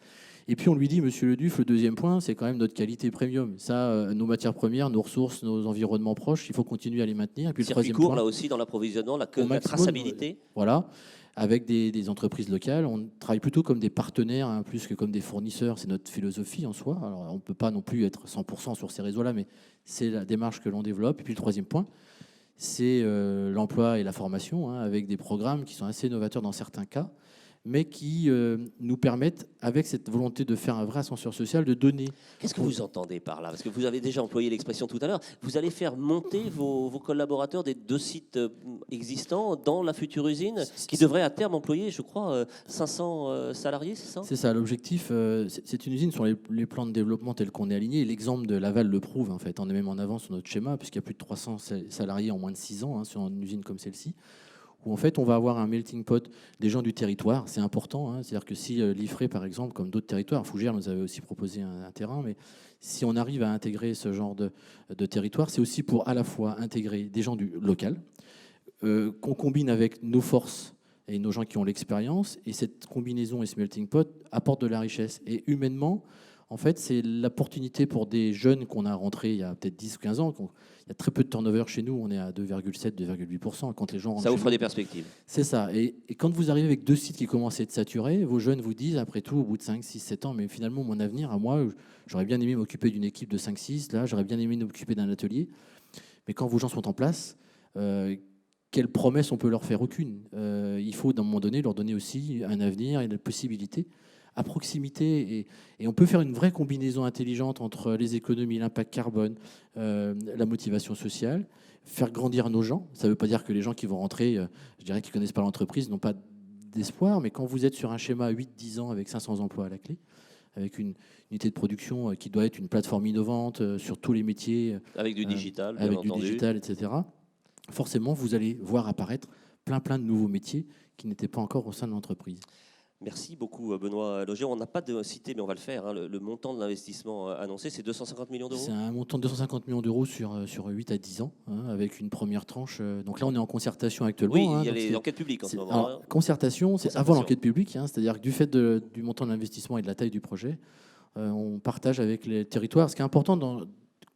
Et puis on lui dit, monsieur Leduf, le deuxième point, c'est quand même notre qualité premium. Ça, nos matières premières, nos ressources, nos environnements proches, il faut continuer à les maintenir. Et puis Circuit le troisième court, point, là aussi, dans l'approvisionnement, la maximum, traçabilité. Voilà, avec des entreprises locales. On travaille plutôt comme des partenaires, hein, plus que comme des fournisseurs. C'est notre philosophie en soi. Alors on ne peut pas non plus être 100% sur ces réseaux-là, mais c'est la démarche que l'on développe. Et puis le troisième point, c'est l'emploi et la formation, hein, avec des programmes qui sont assez novateurs dans certains cas, mais qui nous permettent, avec cette volonté de faire un vrai ascenseur social, de donner... Qu'est-ce que vous entendez par là? Parce que vous avez déjà employé l'expression tout à l'heure. Vous allez faire monter vos collaborateurs des 2 sites existants dans la future usine, qui devrait à terme employer, je crois, 500 salariés, c'est ça? C'est ça, l'objectif. C'est une usine sur les plans de développement tels qu'on est aligné. L'exemple de Laval le prouve, en fait. On est même en avance sur notre schéma, puisqu'il y a plus de 300 salariés en moins de 6 ans, hein, sur une usine comme celle-ci, où en fait on va avoir un melting pot des gens du territoire. C'est important, hein. C'est-à-dire que si l'IFRE, par exemple, comme d'autres territoires, Fougères nous avait aussi proposé un terrain, mais si on arrive à intégrer ce genre de territoire, c'est aussi pour à la fois intégrer des gens du local, qu'on combine avec nos forces et nos gens qui ont l'expérience, et cette combinaison et ce melting pot apportent de la richesse. Et humainement, en fait, c'est l'opportunité pour des jeunes qu'on a rentrés il y a peut-être 10 ou 15 ans. Il y a très peu de turnover chez nous, on est à 2,7, 2,8%. Quand les gens rentrent, ça offre des perspectives. C'est ça. Et quand vous arrivez avec 2 sites qui commencent à être saturés, vos jeunes vous disent, après tout, au bout de 5, 6, 7 ans, mais finalement, mon avenir, à moi, j'aurais bien aimé m'occuper d'une équipe de 5, 6, là, j'aurais bien aimé m'occuper d'un atelier. Mais quand vos gens sont en place, quelle promesse on peut leur faire? Aucune. Il faut, d'un moment donné, leur donner aussi un avenir et des possibilités à proximité. Et on peut faire une vraie combinaison intelligente entre les économies, l'impact carbone, la motivation sociale, faire grandir nos gens. Ça ne veut pas dire que les gens qui vont rentrer, je dirais qu'ils ne connaissent pas l'entreprise, n'ont pas d'espoir, mais quand vous êtes sur un schéma 8-10 ans avec 500 emplois à la clé, avec une unité de production qui doit être une plateforme innovante sur tous les métiers. Avec du digital, bien avec entendu. du digital, etc. Forcément, vous allez voir apparaître plein de nouveaux métiers qui n'étaient pas encore au sein de l'entreprise. Merci beaucoup, Benoît Loger. On n'a pas de cité, mais on va le faire. Hein. Le montant de l'investissement annoncé, c'est 250 millions d'euros. C'est un montant de 250 millions d'euros sur 8 à 10 ans, hein, avec une première tranche. Donc là, on est en concertation actuellement. Oui, hein, il y a les enquêtes publiques en ce moment. Alors, concertation, c'est avant l'enquête publique, hein, c'est-à-dire que du fait du montant de l'investissement et de la taille du projet, on partage avec les territoires. Ce qui est important dans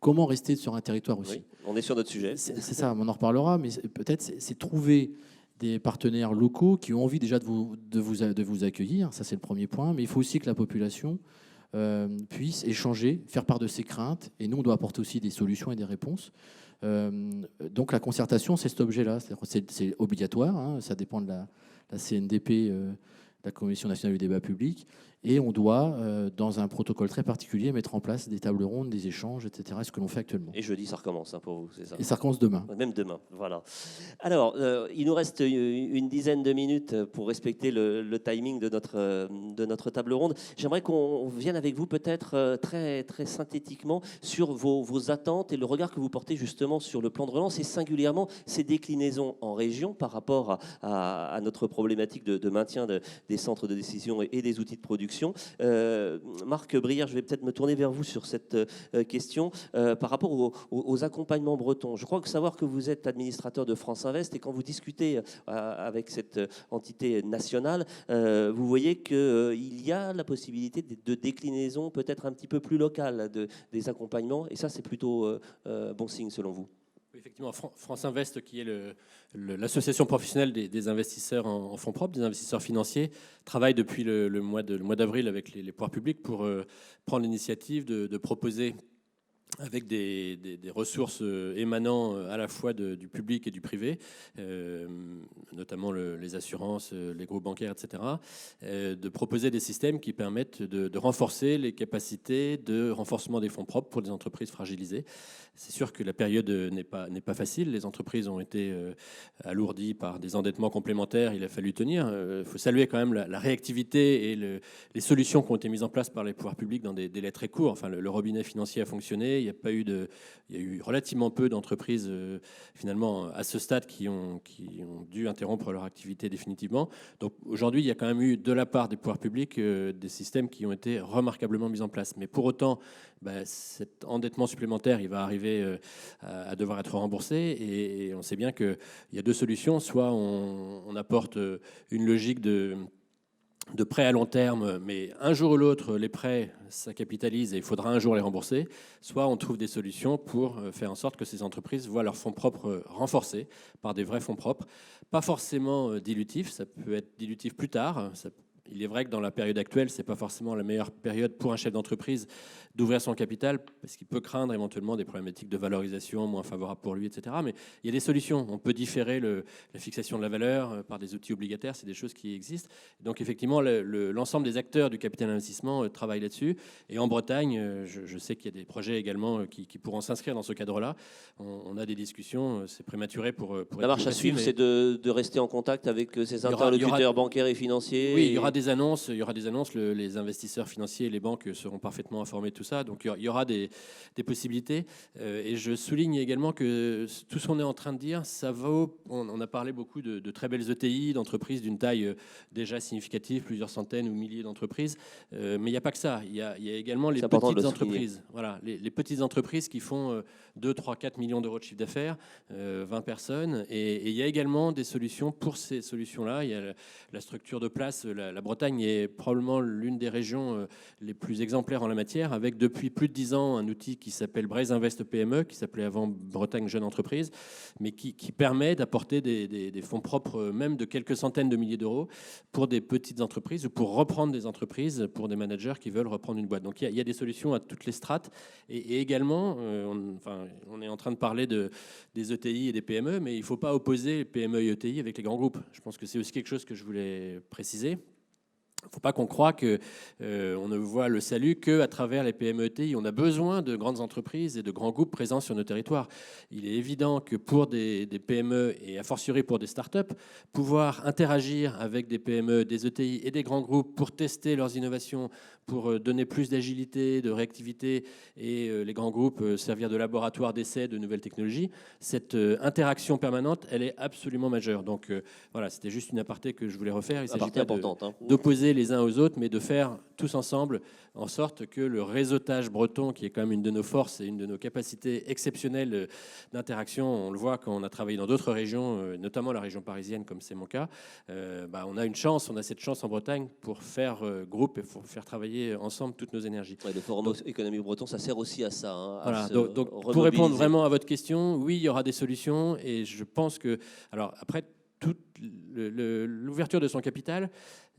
comment rester sur un territoire aussi. Oui, on est sur notre sujet. C'est ça, on en reparlera, mais peut-être c'est trouver des partenaires locaux qui ont envie déjà de vous accueillir. Ça, c'est le premier point. Mais il faut aussi que la population puisse échanger, faire part de ses craintes. Et nous, on doit apporter aussi des solutions et des réponses. Donc la concertation, c'est cet objet-là. C'est obligatoire. Hein, ça dépend de la CNDP, la Commission nationale du débat public. Et on doit, dans un protocole très particulier, mettre en place des tables rondes, des échanges, etc. Ce que l'on fait actuellement. Et jeudi, ça recommence hein, pour vous, c'est ça? Et ça recommence demain. Même demain, voilà. Alors, il nous reste une dizaine de minutes pour respecter le timing de notre table ronde. J'aimerais qu'on vienne avec vous peut-être très, très synthétiquement sur vos attentes et le regard que vous portez justement sur le plan de relance et singulièrement ces déclinaisons en région par rapport à notre problématique de maintien des centres de décision et des outils de production. Marc Brière, je vais peut-être me tourner vers vous sur cette question par rapport aux accompagnements bretons. Je crois que savoir que vous êtes administrateur de France Invest et quand vous discutez avec cette entité nationale, vous voyez qu'il y a la possibilité de déclinaison peut-être un petit peu plus locale des accompagnements et ça c'est plutôt bon signe selon vous. Effectivement, France Invest, qui est l'association professionnelle des investisseurs en fonds propres, des investisseurs financiers, travaille depuis le mois d'avril avec les pouvoirs publics pour prendre l'initiative de proposer avec des ressources émanant à la fois du public et du privé, notamment les assurances, les groupes bancaires, etc., de proposer des systèmes qui permettent de renforcer les capacités de renforcement des fonds propres pour des entreprises fragilisées. C'est sûr que la période n'est pas facile. Les entreprises ont été alourdies par des endettements complémentaires. Il a fallu tenir. Il faut saluer quand même la réactivité et les solutions qui ont été mises en place par les pouvoirs publics dans des délais très courts. Enfin, le robinet financier a fonctionné. Il y a eu relativement peu d'entreprises finalement à ce stade qui ont dû interrompre leur activité définitivement. Donc aujourd'hui, il y a quand même eu de la part des pouvoirs publics des systèmes qui ont été remarquablement mis en place. Mais pour autant, cet endettement supplémentaire, il va arriver à devoir être remboursé. Et on sait bien qu'il y a deux solutions. Soit on apporte une logique de prêts à long terme, mais un jour ou l'autre, les prêts, ça capitalise et il faudra un jour les rembourser. Soit on trouve des solutions pour faire en sorte que ces entreprises voient leurs fonds propres renforcés par des vrais fonds propres. Pas forcément dilutifs, ça peut être dilutif plus tard. Il est vrai que dans la période actuelle, ce n'est pas forcément la meilleure période pour un chef d'entreprise d'ouvrir son capital, parce qu'il peut craindre éventuellement des problématiques de valorisation moins favorables pour lui, etc. Mais il y a des solutions. On peut différer la fixation de la valeur par des outils obligataires, c'est des choses qui existent. Donc effectivement, l'ensemble des acteurs du capital investissement travaillent là-dessus. Et en Bretagne, je sais qu'il y a des projets également qui pourront s'inscrire dans ce cadre-là. On a des discussions, c'est prématuré pour la marche à suivre, c'est de rester en contact avec ces interlocuteurs bancaires et financiers. Oui, il y aura des annonces. Les investisseurs financiers et les banques seront parfaitement informés de tout ça. Donc il y aura des possibilités. Et je souligne également que tout ce qu'on est en train de dire, ça vaut. On a parlé beaucoup de très belles ETI, d'entreprises d'une taille déjà significative, plusieurs centaines ou milliers d'entreprises. Mais il n'y a pas que ça. Il y a également les petites entreprises. Voilà, les petites entreprises qui font 2, 3, 4 millions d'euros de chiffre d'affaires, 20 personnes. Et il y a également des solutions pour ces solutions-là. Il y a la structure de place. La Bretagne est probablement l'une des régions les plus exemplaires en la matière, avec depuis plus de 10 ans un outil qui s'appelle Braze Invest PME, qui s'appelait avant Bretagne Jeune Entreprise, mais qui permet d'apporter des fonds propres, même de quelques centaines de milliers d'euros, pour des petites entreprises ou pour reprendre des entreprises, pour des managers qui veulent reprendre une boîte. Donc il y a des solutions à toutes les strates. Et également, on est en train de parler des ETI et des PME, mais il ne faut pas opposer PME et ETI avec les grands groupes. Je pense que c'est aussi quelque chose que je voulais préciser. Il ne faut pas qu'on croie qu'on ne voit le salut qu'à travers les PME-ETI. On a besoin de grandes entreprises et de grands groupes présents sur nos territoires. Il est évident que pour des PME et a fortiori pour des startups, pouvoir interagir avec des PME, des ETI et des grands groupes pour tester leurs innovations, pour donner plus d'agilité, de réactivité et les grands groupes servir de laboratoire d'essai de nouvelles technologies, cette interaction permanente, elle est absolument majeure. Donc voilà, c'était juste une aparté que je voulais refaire. Il s'agit pas d'opposer les uns aux autres, mais de faire tous ensemble en sorte que le réseautage breton, qui est quand même une de nos forces et une de nos capacités exceptionnelles d'interaction, on le voit quand on a travaillé dans d'autres régions, notamment la région parisienne, comme c'est mon cas, on a cette chance en Bretagne pour faire groupe et pour faire travailler ensemble toutes nos énergies. Ouais, le Forum économique breton, ça sert aussi à ça. Voilà, donc pour répondre vraiment à votre question, oui, il y aura des solutions et je pense que... Alors après, toute l'ouverture de son capital,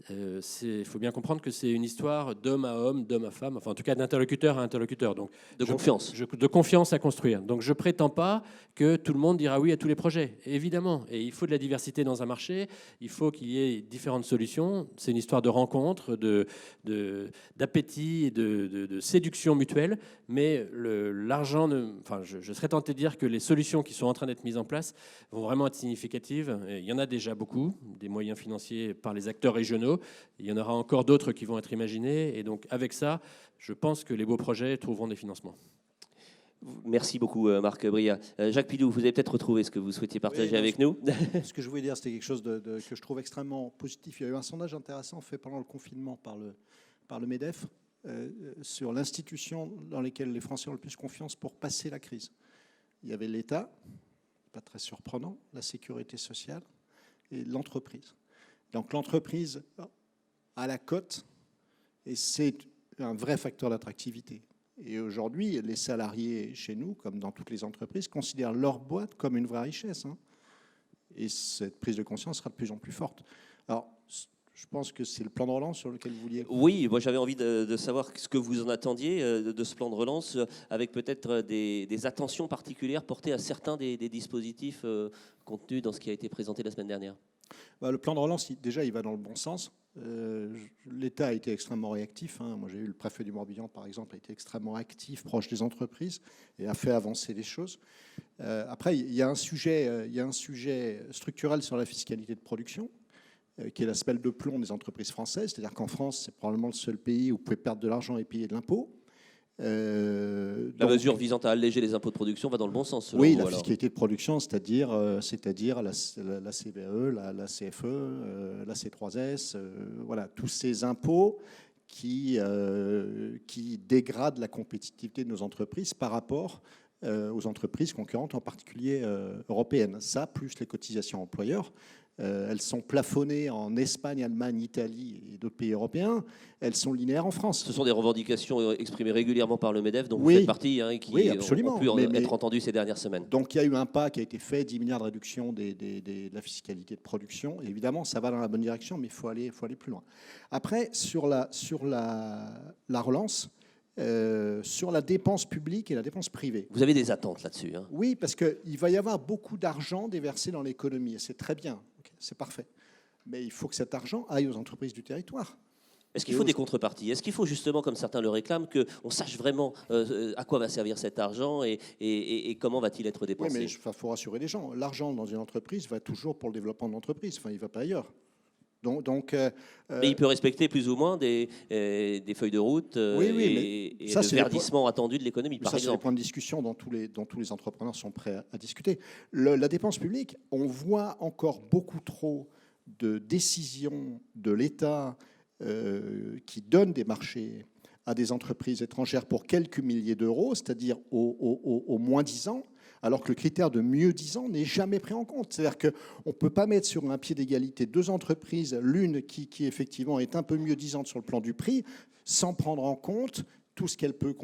il faut bien comprendre que c'est une histoire d'homme à homme, d'homme à femme, enfin en tout cas d'interlocuteur à interlocuteur. Donc de confiance. De confiance à construire. Donc je prétends pas que tout le monde dira oui à tous les projets, évidemment. Et il faut de la diversité dans un marché, il faut qu'il y ait différentes solutions. C'est une histoire de rencontre, d'appétit et de séduction mutuelle. Mais l'argent, je serais tenté de dire que les solutions qui sont en train d'être mises en place vont vraiment être significatives. Il y en a déjà beaucoup, des moyens financiers par les acteurs régionaux. Il y en aura encore d'autres qui vont être imaginés. Et donc, avec ça, je pense que les beaux projets trouveront des financements. Merci beaucoup, Marc Bria. Jacques Pilou, vous avez peut-être retrouvé ce que vous souhaitiez partager avec nous. Ce que je voulais dire, c'était quelque chose que je trouve extrêmement positif. Il y a eu un sondage intéressant fait pendant le confinement par le MEDEF sur l'institution dans laquelle les Français ont le plus confiance pour passer la crise. Il y avait l'État, pas très surprenant, la sécurité sociale et l'entreprise. Donc l'entreprise a la cote et c'est un vrai facteur d'attractivité. Et aujourd'hui, les salariés chez nous, comme dans toutes les entreprises, considèrent leur boîte comme une vraie richesse. Et cette prise de conscience sera de plus en plus forte. Alors, Je pense que c'est le plan de relance sur lequel vous vouliez. Oui, moi j'avais envie de savoir ce que vous en attendiez de ce plan de relance, avec peut-être des attentions particulières portées à certains des dispositifs contenus dans ce qui a été présenté la semaine dernière. Le plan de relance, déjà, il va dans le bon sens. L'État a été extrêmement réactif. Moi, j'ai eu le préfet du Morbihan, par exemple, a été extrêmement actif, proche des entreprises, et a fait avancer les choses. Après, il y a un sujet structurel sur la fiscalité de production, qui est la semelle de plomb des entreprises françaises. C'est-à-dire qu'en France, c'est probablement le seul pays où vous pouvez perdre de l'argent et payer de l'impôt. La mesure visant à alléger les impôts de production va dans le bon sens. Selon Oui, vous, la fiscalité de production, c'est-à-dire la CVE, la CFE, la C3S, voilà, tous ces impôts qui dégradent la compétitivité de nos entreprises par rapport aux entreprises concurrentes, en particulier européennes. Ça, plus les cotisations employeurs. Elles sont plafonnées en Espagne, Allemagne, Italie et d'autres pays européens. Elles sont linéaires en France. Ce sont des revendications exprimées régulièrement par le MEDEF, dont Oui. vous faites partie, et qui Oui, absolument. ont pu être entendues ces dernières semaines. Donc il y a eu un pas qui a été fait, 10 milliards de réduction de la fiscalité de production. Et évidemment, ça va dans la bonne direction, mais il faut aller plus loin. Après, sur la relance, sur la dépense publique et la dépense privée. Vous avez des attentes là-dessus, hein? Oui, parce qu'il va y avoir beaucoup d'argent déversé dans l'économie, et c'est très bien, c'est parfait. Mais il faut que cet argent aille aux entreprises du territoire. Est-ce qu'il faut des contreparties? Est-ce qu'il faut justement, comme certains le réclament, qu'on sache vraiment à quoi va servir cet argent et comment va-t-il être dépensé? Oui, mais il faut rassurer les gens. L'argent dans une entreprise va toujours pour le développement de l'entreprise. Enfin, il ne va pas ailleurs. Mais il peut respecter plus ou moins des feuilles de route et le verdissement attendu de l'économie, par exemple. C'est des exemple. points de discussion dont tous les entrepreneurs sont prêts à discuter. La dépense publique, on voit encore beaucoup trop de décisions de l'État qui donnent des marchés à des entreprises étrangères pour quelques milliers d'euros, c'est-à-dire au moins 10 ans, alors que le critère de mieux 10 ans n'est jamais pris en compte. C'est-à-dire qu'on ne peut pas mettre sur un pied d'égalité deux entreprises, l'une qui effectivement est un peu mieux 10 ans sur le plan du prix, sans prendre en compte tout ce qu'elle peut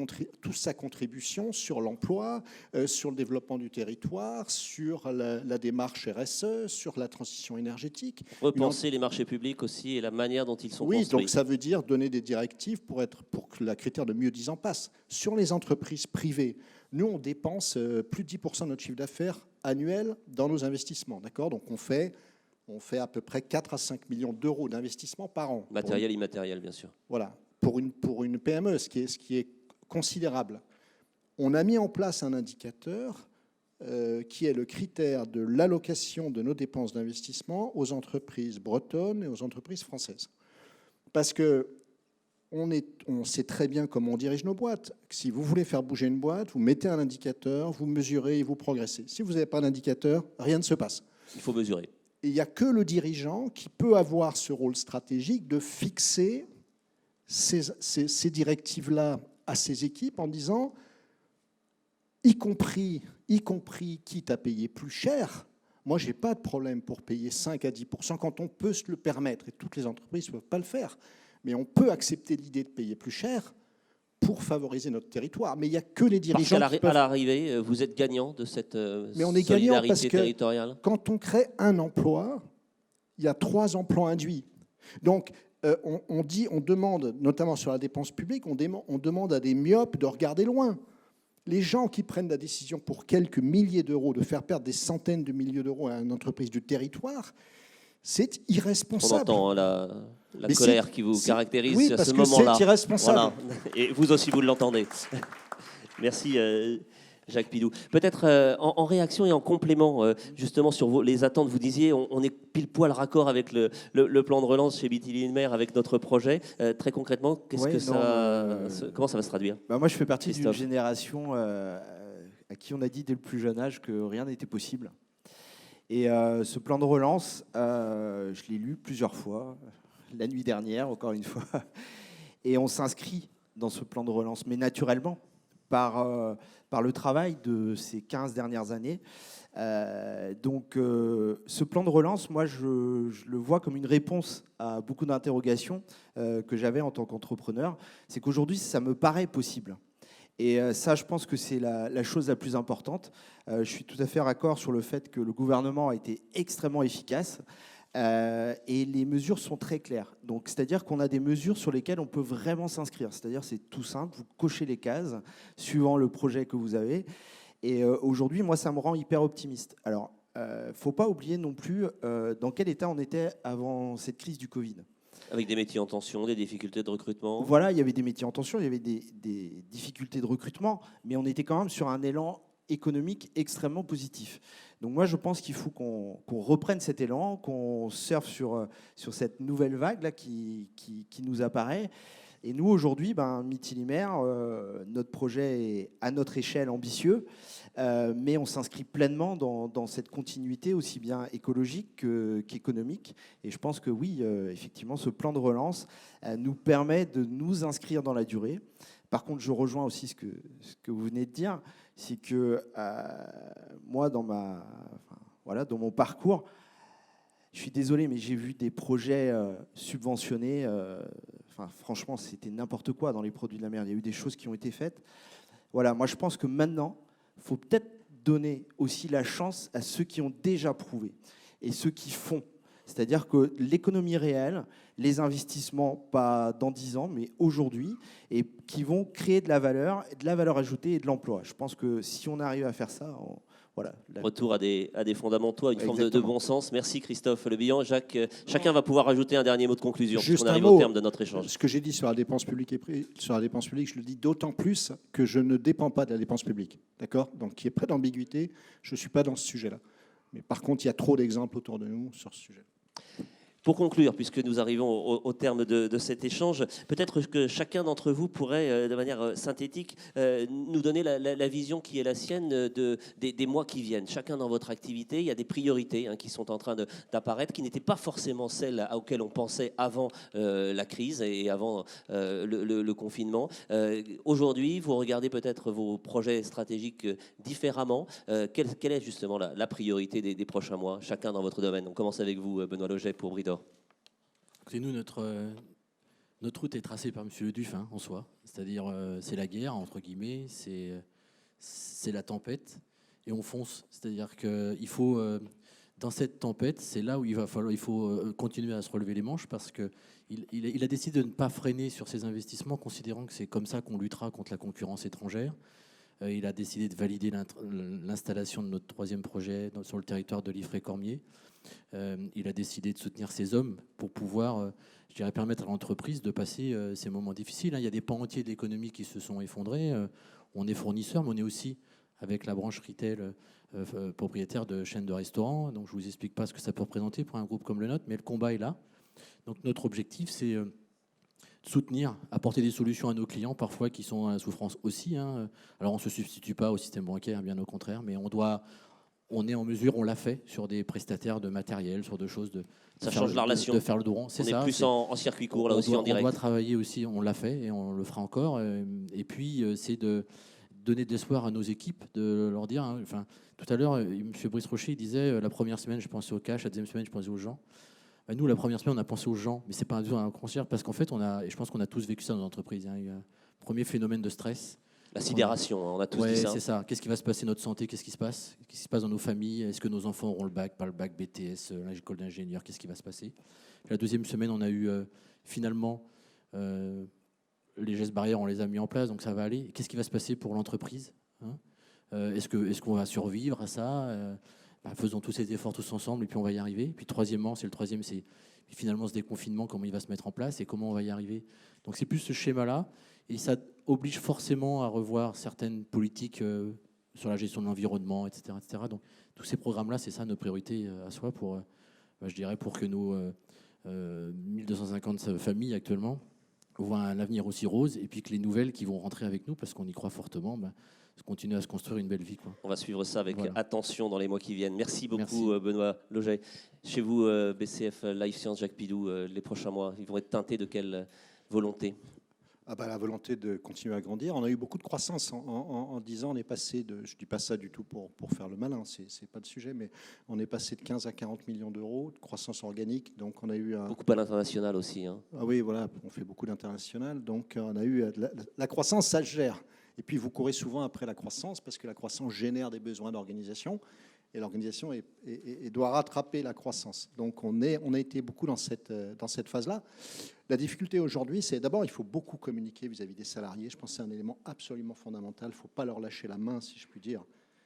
toute sa contribution sur l'emploi, sur le développement du territoire, sur la démarche RSE, sur la transition énergétique. Repenser les marchés publics aussi et la manière dont ils sont construits. Oui, donc ça veut dire donner des directives pour que le critère de mieux 10 ans passe. Sur les entreprises privées, nous, on dépense plus de 10% de notre chiffre d'affaires annuel dans nos investissements. D'accord ? Donc on fait à peu près 4 à 5 millions d'euros d'investissement par an. Matériel, immatériel, bien sûr. Voilà. Pour une PME, ce qui est considérable. On a mis en place un indicateur qui est le critère de l'allocation de nos dépenses d'investissement aux entreprises bretonnes et aux entreprises françaises. Parce que on sait très bien comment on dirige nos boîtes. Si vous voulez faire bouger une boîte, vous mettez un indicateur, vous mesurez et vous progressez. Si vous n'avez pas d'indicateur, rien ne se passe. Il faut mesurer. Et il n'y a que le dirigeant qui peut avoir ce rôle stratégique de fixer ces directives-là à ses équipes en disant, y compris quitte à payer plus cher, moi, je n'ai pas de problème pour payer 5 à 10% quand on peut se le permettre, et toutes les entreprises ne peuvent pas le faire, mais on peut accepter l'idée de payer plus cher pour favoriser notre territoire. Mais il n'y a que les dirigeants qui peuvent... À l'arrivée, vous êtes gagnant de cette Mais on est gagnant parce que territoriale. Quand on crée un emploi, il y a 3 emplois induits. Donc, on demande, notamment sur la dépense publique, on demande à des myopes de regarder loin. Les gens qui prennent la décision pour quelques milliers d'euros de faire perdre des centaines de milliers d'euros à une entreprise du territoire, c'est irresponsable. On entend la colère qui vous caractérise à ce moment-là. Oui, parce que c'est irresponsable. Voilà. Et vous aussi, vous l'entendez. Merci Jacques Pidou. Peut-être en réaction et en complément justement sur les attentes, vous disiez on est pile poil raccord avec le plan de relance chez Bitiline-Mer avec notre projet. Très concrètement, comment ça va se traduire? Moi, je fais partie d'une génération à qui on a dit dès le plus jeune âge que rien n'était possible. Et ce plan de relance, je l'ai lu plusieurs fois, la nuit dernière, encore une fois. Et on s'inscrit dans ce plan de relance, mais naturellement, par le travail de ces 15 dernières années. Ce plan de relance, moi, je le vois comme une réponse à beaucoup d'interrogations que j'avais en tant qu'entrepreneur. C'est qu'aujourd'hui, ça me paraît possible. Et ça, je pense que c'est la chose la plus importante. Je suis tout à fait raccord sur le fait que le gouvernement a été extrêmement efficace. Et les mesures sont très claires. Donc, c'est-à-dire qu'on a des mesures sur lesquelles on peut vraiment s'inscrire. C'est-à-dire c'est tout simple, vous cochez les cases suivant le projet que vous avez. Et aujourd'hui, moi, ça me rend hyper optimiste. Alors, faut pas oublier non plus dans quel état on était avant cette crise du Covid. Avec des métiers en tension, des difficultés de recrutement. Voilà, il y avait des métiers en tension, il y avait des difficultés de recrutement, mais on était quand même sur un élan économique extrêmement positif. Donc moi, je pense qu'il faut qu'on reprenne cet élan, qu'on surfe sur cette nouvelle vague là qui nous apparaît. Et nous, aujourd'hui, Mithilimer, notre projet est à notre échelle ambitieux, mais on s'inscrit pleinement dans cette continuité aussi bien écologique qu'économique. Et je pense que oui, effectivement, ce plan de relance nous permet de nous inscrire dans la durée. Par contre, je rejoins aussi ce que vous venez de dire, c'est que moi, dans mon parcours, je suis désolé, mais j'ai vu des projets subventionnés. Franchement, c'était n'importe quoi dans les produits de la mer. Il y a eu des choses qui ont été faites. Voilà, moi, je pense que maintenant, il faut peut-être donner aussi la chance à ceux qui ont déjà prouvé et ceux qui font. C'est-à-dire que l'économie réelle, les investissements, pas dans 10 ans, mais aujourd'hui, et qui vont créer de la valeur ajoutée et de l'emploi. Je pense que si on arrive à faire ça, voilà. Retour à des fondamentaux, à une forme de Exactement. bon sens. Merci Christophe Le Bihan. Jacques, chacun va pouvoir ajouter un dernier mot de conclusion, Juste puisqu'on un arrive mot. au terme de notre échange. Ce que j'ai dit sur la dépense publique, je le dis d'autant plus que je ne dépends pas de la dépense publique. D'accord ? Donc il n'y a pas d'ambiguïté, je ne suis pas dans ce sujet-là. Mais par contre, il y a trop d'exemples autour de nous sur ce sujet. Pour conclure, puisque nous arrivons au terme de cet échange, peut-être que chacun d'entre vous pourrait, de manière synthétique, nous donner la vision qui est la sienne des mois qui viennent. Chacun dans votre activité, il y a des priorités qui sont en train d'apparaître, qui n'étaient pas forcément celles auxquelles on pensait avant la crise et avant le confinement. Aujourd'hui, vous regardez peut-être vos projets stratégiques différemment. Quelle est justement la priorité des prochains mois, chacun dans votre domaine? On commence avec vous, Benoît Loget, pour Bridor. Écoutez, nous, notre route est tracée par M. Leduff en soi. C'est-à-dire, c'est la guerre, entre guillemets, c'est la tempête, et on fonce. C'est-à-dire qu'il faut, dans cette tempête, c'est là où il faut continuer à se relever les manches, parce qu'il a décidé de ne pas freiner sur ses investissements, considérant que c'est comme ça qu'on luttera contre la concurrence étrangère. Il a décidé de valider l'installation de notre troisième projet sur le territoire de Liffré-Cormier. Il a décidé de soutenir ses hommes pour pouvoir, permettre à l'entreprise de passer ces moments difficiles. Il y a des pans entiers de l'économie qui se sont effondrés. On est fournisseur, mais on est aussi, avec la branche retail, propriétaire de chaînes de restaurants. Donc je ne vous explique pas ce que ça peut représenter pour un groupe comme le nôtre, mais le combat est là. Donc notre objectif, c'est soutenir, apporter des solutions à nos clients, parfois qui sont en souffrance aussi. Alors on ne se substitue pas au système bancaire, bien au contraire, mais on est en mesure, on l'a fait sur des prestataires de matériel, sur des choses Ça change la relation. De faire le droit. On est plus en circuit court, là aussi, en direct. On doit travailler aussi, on l'a fait et on le fera encore. Et puis, c'est de donner de l'espoir à nos équipes, de leur dire... tout à l'heure, M. Brice Rocher disait, la première semaine, je pensais au cash, la deuxième semaine, je pensais aux gens. Nous, la première semaine, on a pensé aux gens, mais ce n'est pas un concert, parce qu'en fait, et je pense qu'on a tous vécu ça dans l'entreprise. Il y a un premier phénomène de stress. La sidération, on a tous dit ça. C'est ça. Qu'est-ce qui va se passer notre santé? Qu'est-ce qui se passe? Qu'est-ce qui se passe dans nos familles? Est-ce que nos enfants auront le bac, pas le bac, BTS, l'école d'ingénieur? Qu'est-ce qui va se passer? Puis la deuxième semaine, on a eu finalement les gestes barrières, on les a mis en place, donc ça va aller. Qu'est-ce qui va se passer pour l'entreprise? Est-ce qu'on va survivre à ça? Faisons tous ces efforts tous ensemble et puis on va y arriver. Puis troisièmement, c'est finalement ce déconfinement, comment il va se mettre en place et comment on va y arriver. Donc c'est plus ce schéma-là. Et ça oblige forcément à revoir certaines politiques sur la gestion de l'environnement, etc., etc. Donc tous ces programmes-là, c'est ça nos priorités à soi pour que nos 1250 familles actuellement voient un avenir aussi rose, et puis que les nouvelles qui vont rentrer avec nous, parce qu'on y croit fortement, continuer à se construire une belle vie. On va suivre ça avec attention dans les mois qui viennent. Merci beaucoup. Merci. Benoît Loget. Chez vous, BCF Life Science, Jacques Pidou, les prochains mois, ils vont être teintés de quelle volonté? La volonté de continuer à grandir. On a eu beaucoup de croissance en 10 ans. On est passé de, je ne dis pas ça du tout pour faire le malin, c'est pas le sujet, mais on est passé de 15 à 40 millions d'euros de croissance organique. Donc on a eu beaucoup à l'international aussi. Ah oui, voilà, on fait beaucoup d'international. Donc on a eu la croissance, ça se gère. Et puis vous courez souvent après la croissance parce que la croissance génère des besoins d'organisation et l'organisation doit rattraper la croissance. Donc on a été beaucoup dans cette phase-là. La difficulté aujourd'hui, c'est d'abord il faut beaucoup communiquer vis-à-vis des salariés. Je pense que c'est un élément absolument fondamental. Il ne faut pas leur lâcher la main, si je puis dire.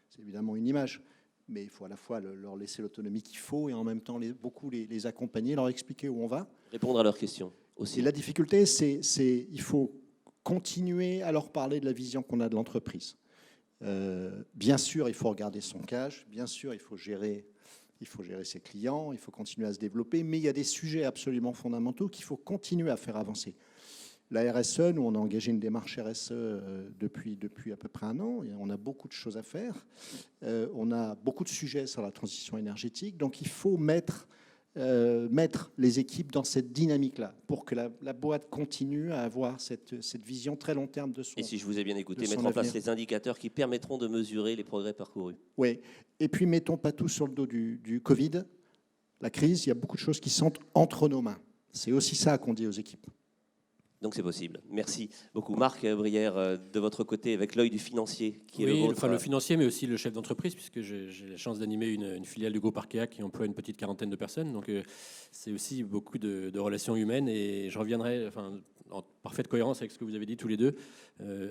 C'est évidemment une image, mais il faut à la fois leur laisser l'autonomie qu'il faut et en même temps beaucoup les accompagner, leur expliquer où on va. Répondre à leurs questions aussi. Et la difficulté, c'est il faut continuer à leur parler de la vision qu'on a de l'entreprise. Bien sûr, il faut regarder son cash, bien sûr, il faut gérer ses clients, il faut continuer à se développer, mais il y a des sujets absolument fondamentaux qu'il faut continuer à faire avancer. La RSE, nous, on a engagé une démarche RSE depuis à peu près 1 an. On a beaucoup de choses à faire. On a beaucoup de sujets sur la transition énergétique. Donc, il faut mettre les équipes dans cette dynamique-là pour que la boîte continue à avoir cette vision très long terme de son Et si je vous ai bien écouté, son mettre en place avenir. les indicateurs qui permettront de mesurer les progrès parcourus. Oui. Et puis, mettons pas tout sur le dos du Covid. La crise, il y a beaucoup de choses qui sont entre nos mains. C'est aussi ça qu'on dit aux équipes. Donc c'est possible. Merci beaucoup. Marc Brière, de votre côté, avec l'œil du financier qui est le vôtre. Enfin, le financier, mais aussi le chef d'entreprise, puisque j'ai la chance d'animer une filiale du groupe Arkea qui emploie une petite quarantaine de personnes. Donc c'est aussi beaucoup de relations humaines. Et je reviendrai en parfaite cohérence avec ce que vous avez dit tous les deux,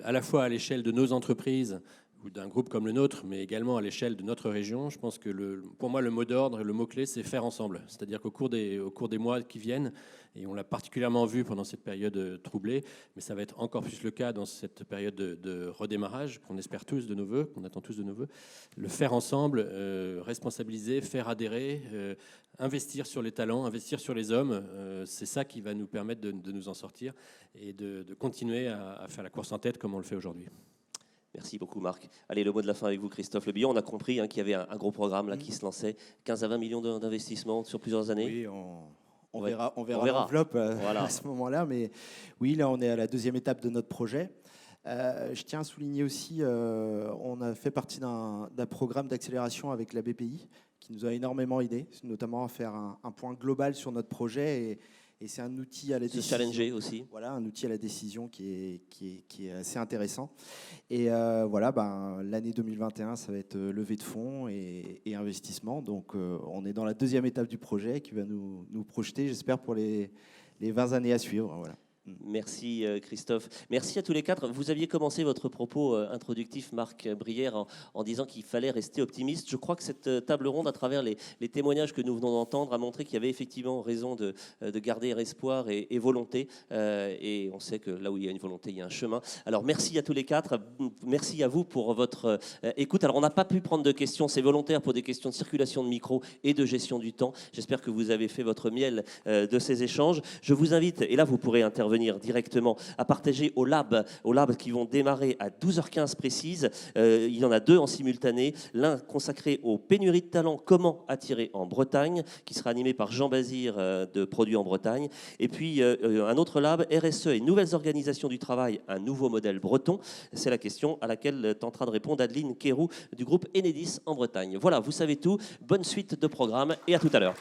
à la fois à l'échelle de nos entreprises ou d'un groupe comme le nôtre, mais également à l'échelle de notre région. Je pense que pour moi, le mot d'ordre et le mot-clé, c'est faire ensemble. C'est-à-dire qu'au cours des mois qui viennent, et on l'a particulièrement vu pendant cette période troublée, mais ça va être encore plus le cas dans cette période de redémarrage qu'on espère tous de nos voeux, qu'on attend tous de nos voeux, le faire ensemble, responsabiliser, faire adhérer, investir sur les talents, investir sur les hommes, c'est ça qui va nous permettre de nous en sortir et de continuer à faire la course en tête comme on le fait aujourd'hui. Merci beaucoup Marc. Allez, le mot de la fin avec vous Christophe Le Billon. On a compris qu'il y avait un gros programme là, qui se lançait, 15 à 20 millions d'investissements sur plusieurs années. Oui, on verra verra. l'enveloppe Voilà. à ce moment-là. Mais oui, là, on est à la 2e étape de notre projet. Je tiens à souligner aussi, on a fait partie d'un programme d'accélération avec la BPI qui nous a énormément aidé, notamment à faire un point global sur notre projet. Et c'est un outil à la décision. Challenger aussi. Voilà, un outil à la décision qui est assez intéressant. Et l'année 2021, ça va être levée de fonds et investissement. Donc, on est dans la 2e étape du projet qui va nous projeter, j'espère, pour les 20 années à suivre. Voilà. Merci Christophe. Merci à tous les 4. Vous aviez commencé votre propos introductif, Marc Brière, en disant qu'il fallait rester optimiste. Je crois que cette table ronde, à travers les témoignages que nous venons d'entendre, a montré qu'il y avait effectivement raison de garder espoir et volonté. Et on sait que là où il y a une volonté, il y a un chemin. Alors merci à tous les 4. Merci à vous pour votre écoute. Alors on n'a pas pu prendre de questions. C'est volontaire pour des questions de circulation de micro et de gestion du temps. J'espère que vous avez fait votre miel de ces échanges. Je vous invite, et là vous pourrez intervenir directement, à partager au lab qui vont démarrer à 12h15 précise. Il y en a 2 en simultané. L'un consacré aux pénuries de talents, comment attirer en Bretagne, qui sera animé par Jean Bazir de Produits en Bretagne. Et puis un autre lab, RSE et nouvelles organisations du travail, un nouveau modèle breton. C'est la question à laquelle tentera de répondre Adeline Kérou du groupe Enedis en Bretagne. Voilà, vous savez tout. Bonne suite de programme et à tout à l'heure.